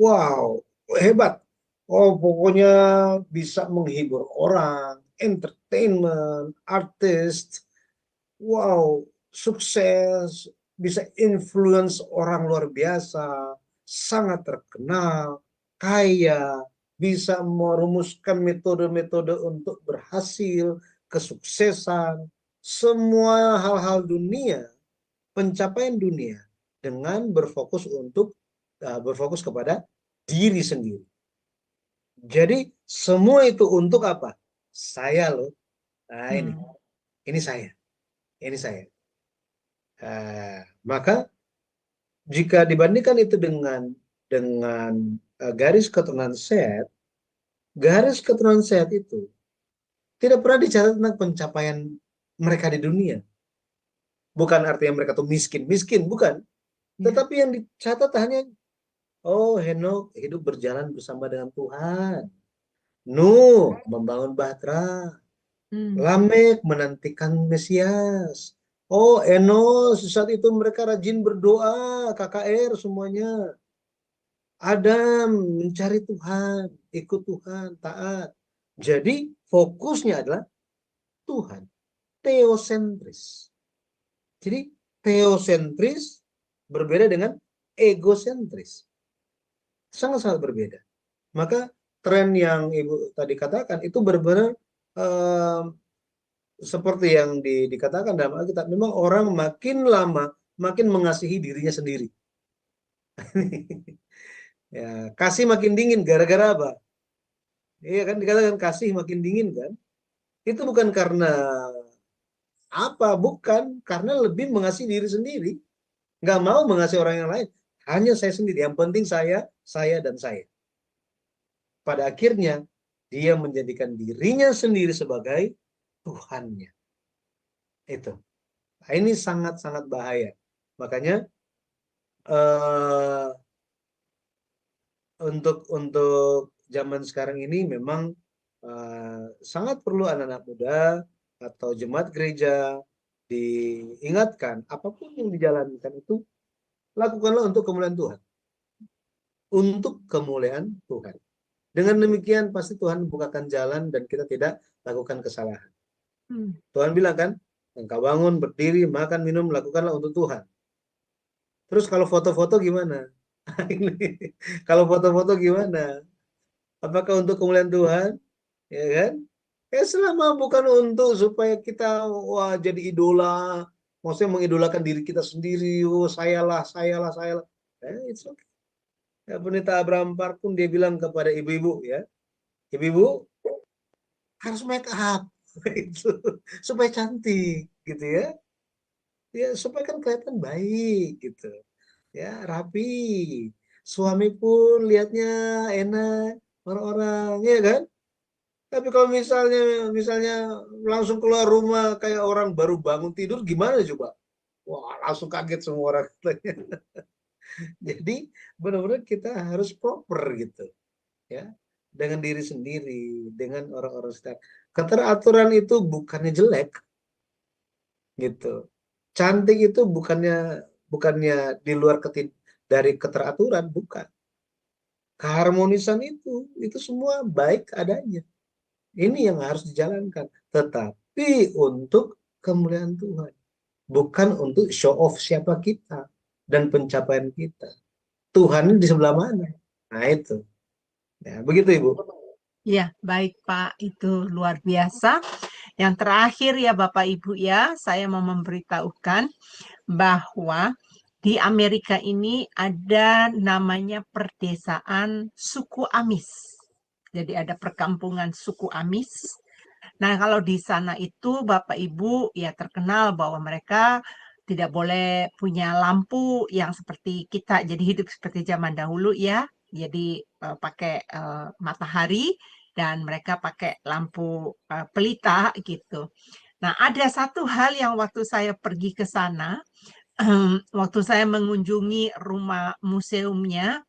wow, hebat. Oh, pokoknya bisa menghibur orang, entertainment, artis, wow, sukses, bisa influence orang luar biasa, sangat terkenal, kaya, bisa merumuskan metode-metode untuk berhasil, kesuksesan, semua hal-hal dunia, pencapaian dunia dengan berfokus kepada diri sendiri. Jadi semua itu untuk apa? Saya loh. Nah ini saya, ini saya. Maka jika dibandingkan itu dengan garis keturunan Set itu tidak pernah dicatat tentang pencapaian mereka di dunia. Bukan artinya mereka tuh miskin, bukan. Tetapi yang dicatat hanya, oh Henok hidup berjalan bersama dengan Tuhan. Nuh membangun bahtera. Lamek menantikan Mesias. Oh Enos saat itu mereka rajin berdoa, KKR semuanya. Adam mencari Tuhan, ikut Tuhan, taat. Jadi fokusnya adalah Tuhan. Teosentris. Jadi teosentris berbeda dengan egosentris. Sangat-sangat berbeda. Maka tren yang Ibu tadi katakan itu benar-benar seperti yang dikatakan dalam Alkitab, memang orang makin lama makin mengasihi dirinya sendiri. Ya, kasih makin dingin gara-gara apa? Iya kan, dikatakan kasih makin dingin kan? Itu bukan karena apa, bukan karena lebih mengasihi diri sendiri, nggak mau mengasihi orang yang lain, hanya saya sendiri. Yang penting saya, dan saya. Pada akhirnya dia menjadikan dirinya sendiri sebagai Tuhannya. Itu. Nah, ini sangat-sangat bahaya. Makanya untuk zaman sekarang ini memang sangat perlu anak-anak muda atau jemaat gereja diingatkan, apapun yang dijalankan itu lakukanlah untuk kemuliaan Tuhan. Untuk kemuliaan Tuhan. Dengan demikian pasti Tuhan bukakan jalan dan kita tidak lakukan kesalahan. Tuhan bilang kan, engkau bangun, berdiri, makan, minum, lakukanlah untuk Tuhan. Terus kalau foto-foto gimana? Kalau foto-foto gimana? Apakah untuk kemuliaan Tuhan? Ya kan? Selama bukan untuk supaya kita jadi idola, maksudnya mengidolakan diri kita sendiri, oh sayalah. It's okay. Ya, Pendeta Abraham Park pun dia bilang kepada ibu-ibu ya, ibu-ibu harus make up itu supaya cantik gitu ya. Ya supaya kan kelihatan baik gitu. Ya, rapi. Suami pun lihatnya enak, orang-orang ya kan? Tapi kalau misalnya langsung keluar rumah kayak orang baru bangun tidur, gimana coba? Wah, langsung kaget semua orang katanya. Jadi benar-benar kita harus proper gitu, ya, dengan diri sendiri, dengan orang-orang sekitar. Keteraturan itu bukannya jelek, gitu. Cantik itu bukannya di luar dari keteraturan, bukan. Keharmonisan itu semua baik adanya. Ini yang harus dijalankan, tetapi untuk kemuliaan Tuhan, bukan untuk show off siapa kita dan pencapaian kita. Tuhan di sebelah mana? Nah itu, ya begitu Ibu. Ya, baik Pak, itu luar biasa. Yang terakhir ya Bapak Ibu ya, saya mau memberitahukan bahwa di Amerika ini ada namanya perdesaan suku Amis. Jadi ada perkampungan suku Amis. Nah, kalau di sana itu Bapak Ibu ya terkenal bahwa mereka tidak boleh punya lampu yang seperti kita, jadi hidup seperti zaman dahulu ya. Jadi pakai matahari dan mereka pakai lampu pelita gitu. Nah, ada satu hal yang waktu saya pergi ke sana, waktu saya mengunjungi rumah museumnya,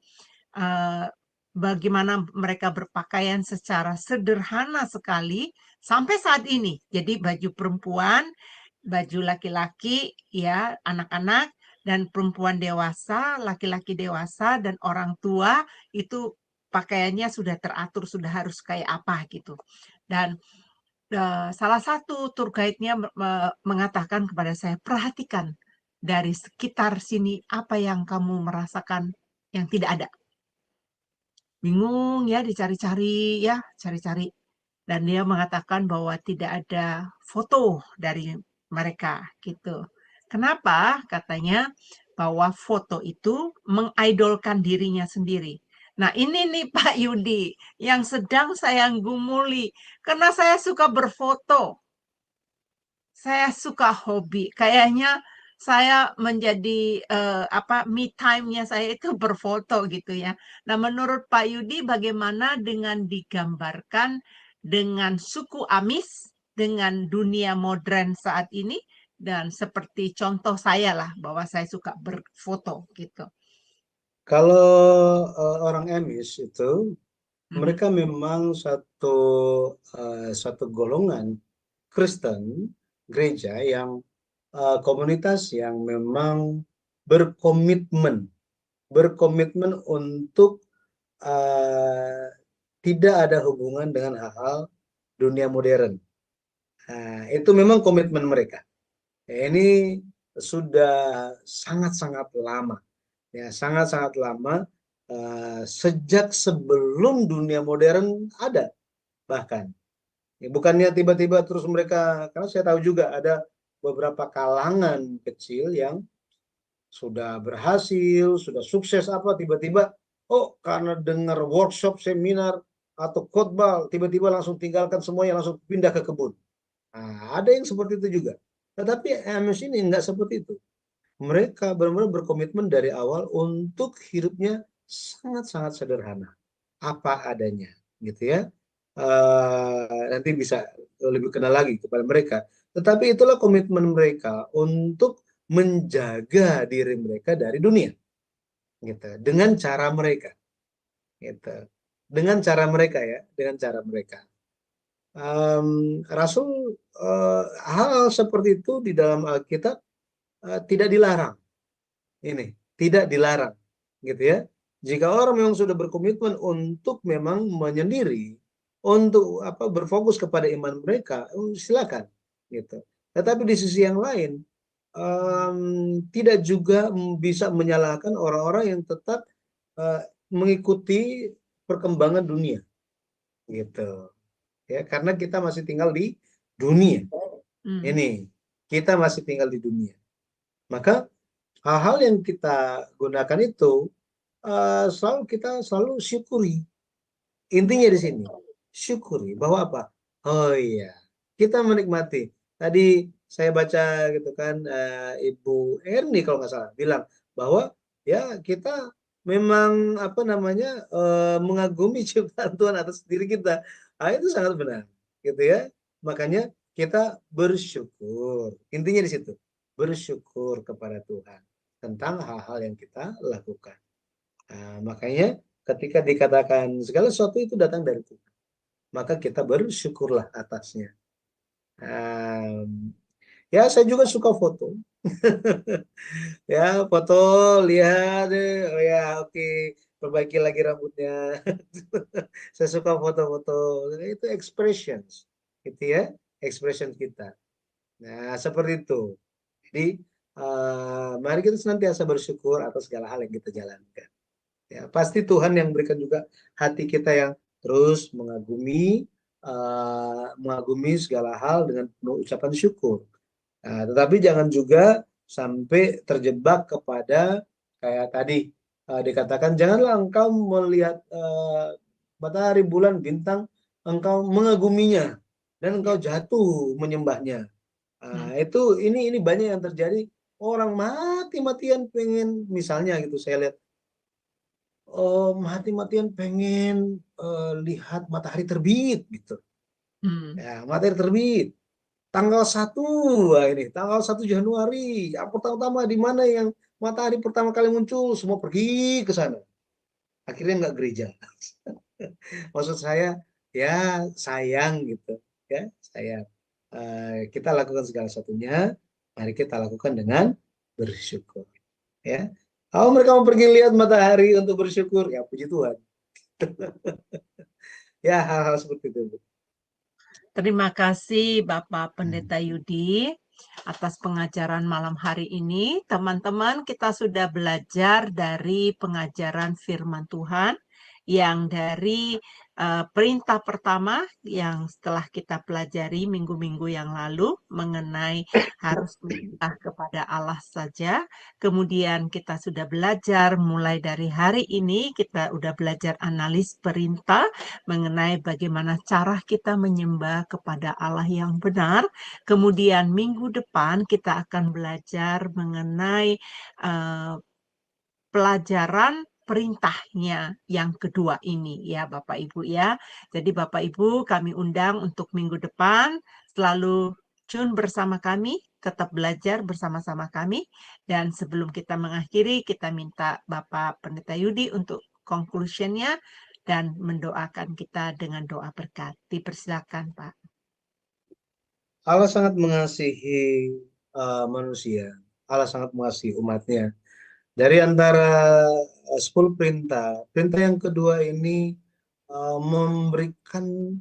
bagaimana mereka berpakaian secara sederhana sekali sampai saat ini. Jadi baju perempuan, baju laki-laki, ya, anak-anak, dan perempuan dewasa, laki-laki dewasa, dan orang tua itu pakaiannya sudah teratur, sudah harus kayak apa gitu. Dan salah satu tour guide-nya mengatakan kepada saya, perhatikan dari sekitar sini apa yang kamu merasakan yang tidak ada. Bingung ya, dicari-cari ya, cari-cari. Dan dia mengatakan bahwa tidak ada foto dari mereka gitu. Kenapa? Katanya bahwa foto itu mengidolkan dirinya sendiri. Nah, ini nih Pak Yudi yang sedang saya gumuli karena saya suka berfoto. Saya suka hobi. Kayaknya saya menjadi me time-nya saya itu berfoto gitu ya. Nah, menurut Pak Yudi bagaimana dengan digambarkan dengan suku Amis dengan dunia modern saat ini dan seperti contoh saya lah bahwa saya suka berfoto gitu. Kalau orang Amis itu Mhm. mereka memang satu golongan Kristen gereja yang komunitas yang memang berkomitmen untuk tidak ada hubungan dengan hal-hal dunia modern. Nah, itu memang komitmen mereka. Ini sudah sangat-sangat lama, ya sangat-sangat lama, sejak sebelum dunia modern ada bahkan. Ya, bukannya tiba-tiba terus mereka, karena saya tahu juga ada beberapa kalangan kecil yang sudah berhasil, sudah sukses apa tiba-tiba, oh karena dengar workshop, seminar atau khotbah, tiba-tiba langsung tinggalkan semuanya, langsung pindah ke kebun. Nah, ada yang seperti itu juga. Tetapi MS ini enggak seperti itu. Mereka benar-benar berkomitmen dari awal untuk hidupnya sangat-sangat sederhana, apa adanya, gitu ya. Nanti bisa lebih kenal lagi kepada mereka. Tetapi itulah komitmen mereka untuk menjaga diri mereka dari dunia, gitu. Dengan cara mereka, gitu. Dengan cara mereka ya, dengan cara mereka. Rasul hal seperti itu di dalam Alkitab tidak dilarang. Ini tidak dilarang, gitu ya. Jika orang memang sudah berkomitmen untuk memang menyendiri, untuk berfokus kepada iman mereka, silakan, gitu. Tetapi di sisi yang lain, tidak juga bisa menyalahkan orang-orang yang tetap mengikuti perkembangan dunia, gitu. Ya, karena kita masih tinggal di dunia. Ini kita masih tinggal di dunia. Maka hal-hal yang kita gunakan itu kita selalu syukuri. Intinya di sini syukuri bahwa apa? Oh iya, kita menikmati. Tadi saya baca gitu kan, Ibu Erni kalau nggak salah bilang bahwa ya kita memang mengagumi ciptaan Tuhan atas diri kita. Nah, itu sangat benar, gitu ya. Makanya kita bersyukur. Intinya di situ, bersyukur kepada Tuhan tentang hal-hal yang kita lakukan. Nah, makanya ketika dikatakan segala sesuatu itu datang dari Tuhan, maka kita bersyukurlah atasnya. Ya, saya juga suka foto. Ya, foto, lihat, oh ya, oke, perbaiki lagi rambutnya. Saya suka foto-foto. Itu expressions, gitu ya, expression kita. Nah, seperti itu. Jadi, mari kita senantiasa bersyukur atas segala hal yang kita jalankan. Ya, pasti Tuhan yang berikan juga hati kita yang terus mengagumi segala hal dengan penuh ucapan syukur. Nah, tetapi jangan juga sampai terjebak kepada kayak tadi dikatakan, janganlah engkau melihat matahari, bulan, bintang, engkau mengaguminya dan engkau jatuh menyembahnya. Itu ini banyak yang terjadi, orang mati-matian pengen, misalnya gitu saya lihat, mati-matian pengen lihat matahari terbit gitu. Ya, matahari terbit. Tanggal 1, ini tanggal 1 Januari, yang pertama-tama di mana yang matahari pertama kali muncul, semua pergi ke sana. Akhirnya nggak gereja. Maksud saya, ya sayang gitu, ya sayang. Kita lakukan segala satunya, mari kita lakukan dengan bersyukur. Ya, kalau mereka mau pergi lihat matahari untuk bersyukur, ya puji Tuhan. Ya hal-hal seperti itu. Terima kasih Bapak Pendeta Yudi atas pengajaran malam hari ini. Teman-teman, kita sudah belajar dari pengajaran firman Tuhan yang dari perintah pertama yang setelah kita pelajari minggu-minggu yang lalu mengenai harus menyembah kepada Allah saja. Kemudian kita sudah belajar mulai dari hari ini, kita sudah belajar analis perintah mengenai bagaimana cara kita menyembah kepada Allah yang benar. Kemudian minggu depan kita akan belajar mengenai pelajaran perintahnya yang kedua ini ya Bapak Ibu ya. Jadi Bapak Ibu kami undang untuk minggu depan selalu tune bersama kami, tetap belajar bersama-sama kami. Dan sebelum kita mengakhiri, kita minta Bapak Pendeta Yudi untuk conclusion-nya dan mendoakan kita dengan doa berkat. Dipersilakan Pak. Allah sangat mengasihi manusia. Allah sangat mengasihi umatnya. Dari antara 10 perintah, perintah yang kedua ini memberikan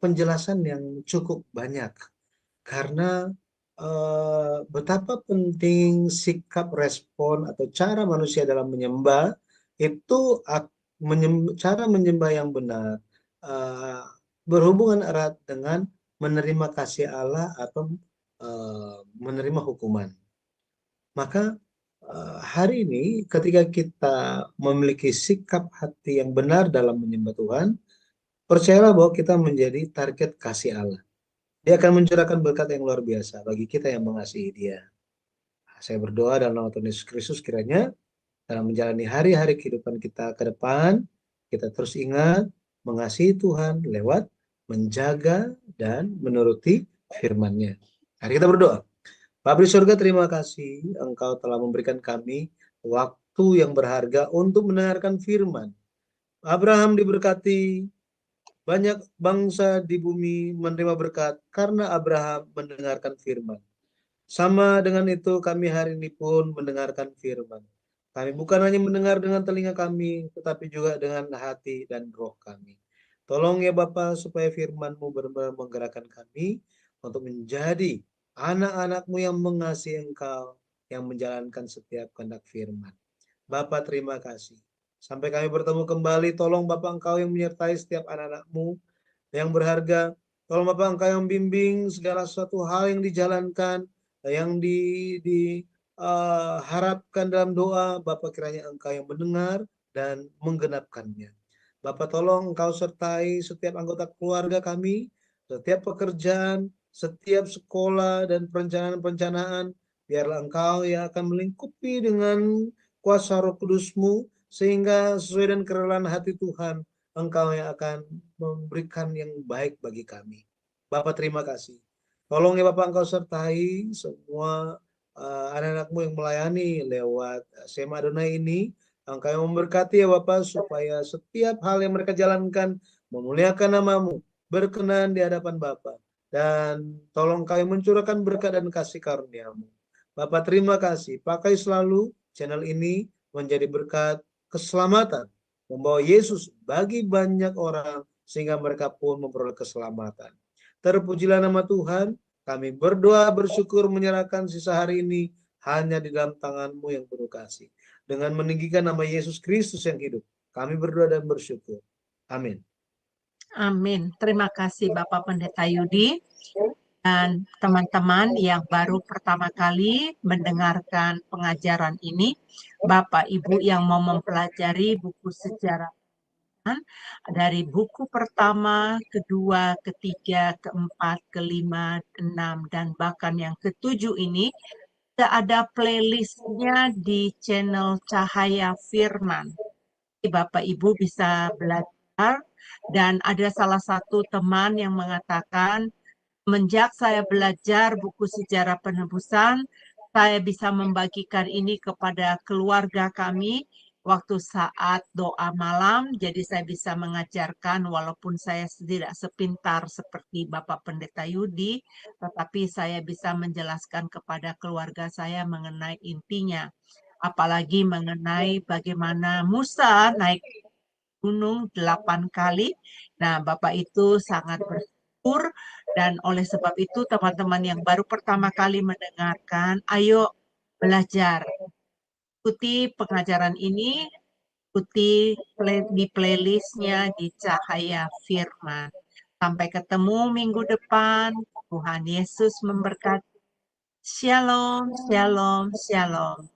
penjelasan yang cukup banyak. Karena betapa penting sikap respon atau cara manusia dalam menyembah itu cara menyembah yang benar berhubungan erat dengan menerima kasih Allah atau menerima hukuman. Maka hari ini ketika kita memiliki sikap hati yang benar dalam menyembah Tuhan, percayalah bahwa kita menjadi target kasih Allah. Dia akan mencurahkan berkat yang luar biasa bagi kita yang mengasihi Dia. Saya berdoa dalam nama Tuhan Yesus Kristus kiranya dalam menjalani hari-hari kehidupan kita ke depan, kita terus ingat mengasihi Tuhan lewat menjaga dan menuruti firman-Nya. Mari kita berdoa. Bapa di surga, terima kasih Engkau telah memberikan kami waktu yang berharga untuk mendengarkan firman. Abraham diberkati, banyak bangsa di bumi menerima berkat karena Abraham mendengarkan firman. Sama dengan itu kami hari ini pun mendengarkan firman. Kami bukan hanya mendengar dengan telinga kami, tetapi juga dengan hati dan roh kami. Tolong ya Bapa supaya firman-Mu benar-benar menggerakkan kami untuk menjadi anak-anak-Mu yang mengasihi Engkau, yang menjalankan setiap kehendak firman. Bapa terima kasih. Sampai kami bertemu kembali, tolong Bapa Engkau yang menyertai setiap anak-anak-Mu yang berharga. Tolong Bapa Engkau yang bimbing segala sesuatu hal yang dijalankan, yang diharapkan dalam doa. Bapa kiranya Engkau yang mendengar dan menggenapkannya. Bapa tolong Engkau sertai setiap anggota keluarga kami, setiap pekerjaan, setiap sekolah dan perencanaan-perencanaan. Biarlah Engkau yang akan melingkupi dengan kuasa Roh Kudus-Mu, sehingga sesuai dengan kerelaan hati Tuhan, Engkau yang akan memberikan yang baik bagi kami. Bapak terima kasih. Tolong ya Bapak Engkau sertai semua anak-anak-Mu yang melayani lewat SMA Adonai ini. Engkau yang memberkati ya Bapak supaya setiap hal yang mereka jalankan memuliakan nama-Mu, berkenan di hadapan Bapak. Dan tolong Engkau yang mencurahkan berkat dan kasih karunia-Mu. Bapak terima kasih. Pakai selalu channel ini menjadi berkat keselamatan, membawa Yesus bagi banyak orang sehingga mereka pun memperoleh keselamatan. Terpujilah nama Tuhan. Kami berdoa bersyukur menyerahkan sisa hari ini hanya di dalam tangan-Mu yang penuh kasih. Dengan meninggikan nama Yesus Kristus yang hidup, kami berdoa dan bersyukur. Amin. Amin. Terima kasih Bapak Pendeta Yudi. Dan teman-teman yang baru pertama kali mendengarkan pengajaran ini, Bapak Ibu yang mau mempelajari buku sejarah dari buku pertama, kedua, ketiga, keempat, kelima, enam, dan bahkan yang ketujuh ini, ada playlistnya di channel Cahaya Firman. Bapak Ibu bisa belajar, dan ada salah satu teman yang mengatakan Semenjak saya belajar buku sejarah penebusan, saya bisa membagikan ini kepada keluarga kami waktu saat doa malam. Jadi saya bisa mengajarkan walaupun saya tidak sepintar seperti Bapak Pendeta Yudi, tetapi saya bisa menjelaskan kepada keluarga saya mengenai intinya. Apalagi mengenai bagaimana Musa naik gunung 8 kali. Nah, Bapak itu sangat bersyukur dan oleh sebab itu teman-teman yang baru pertama kali mendengarkan, ayo belajar. Ikuti pengajaran ini, ikuti di playlistnya di Cahaya Firman. Sampai ketemu minggu depan. Tuhan Yesus memberkati. Shalom, shalom, shalom.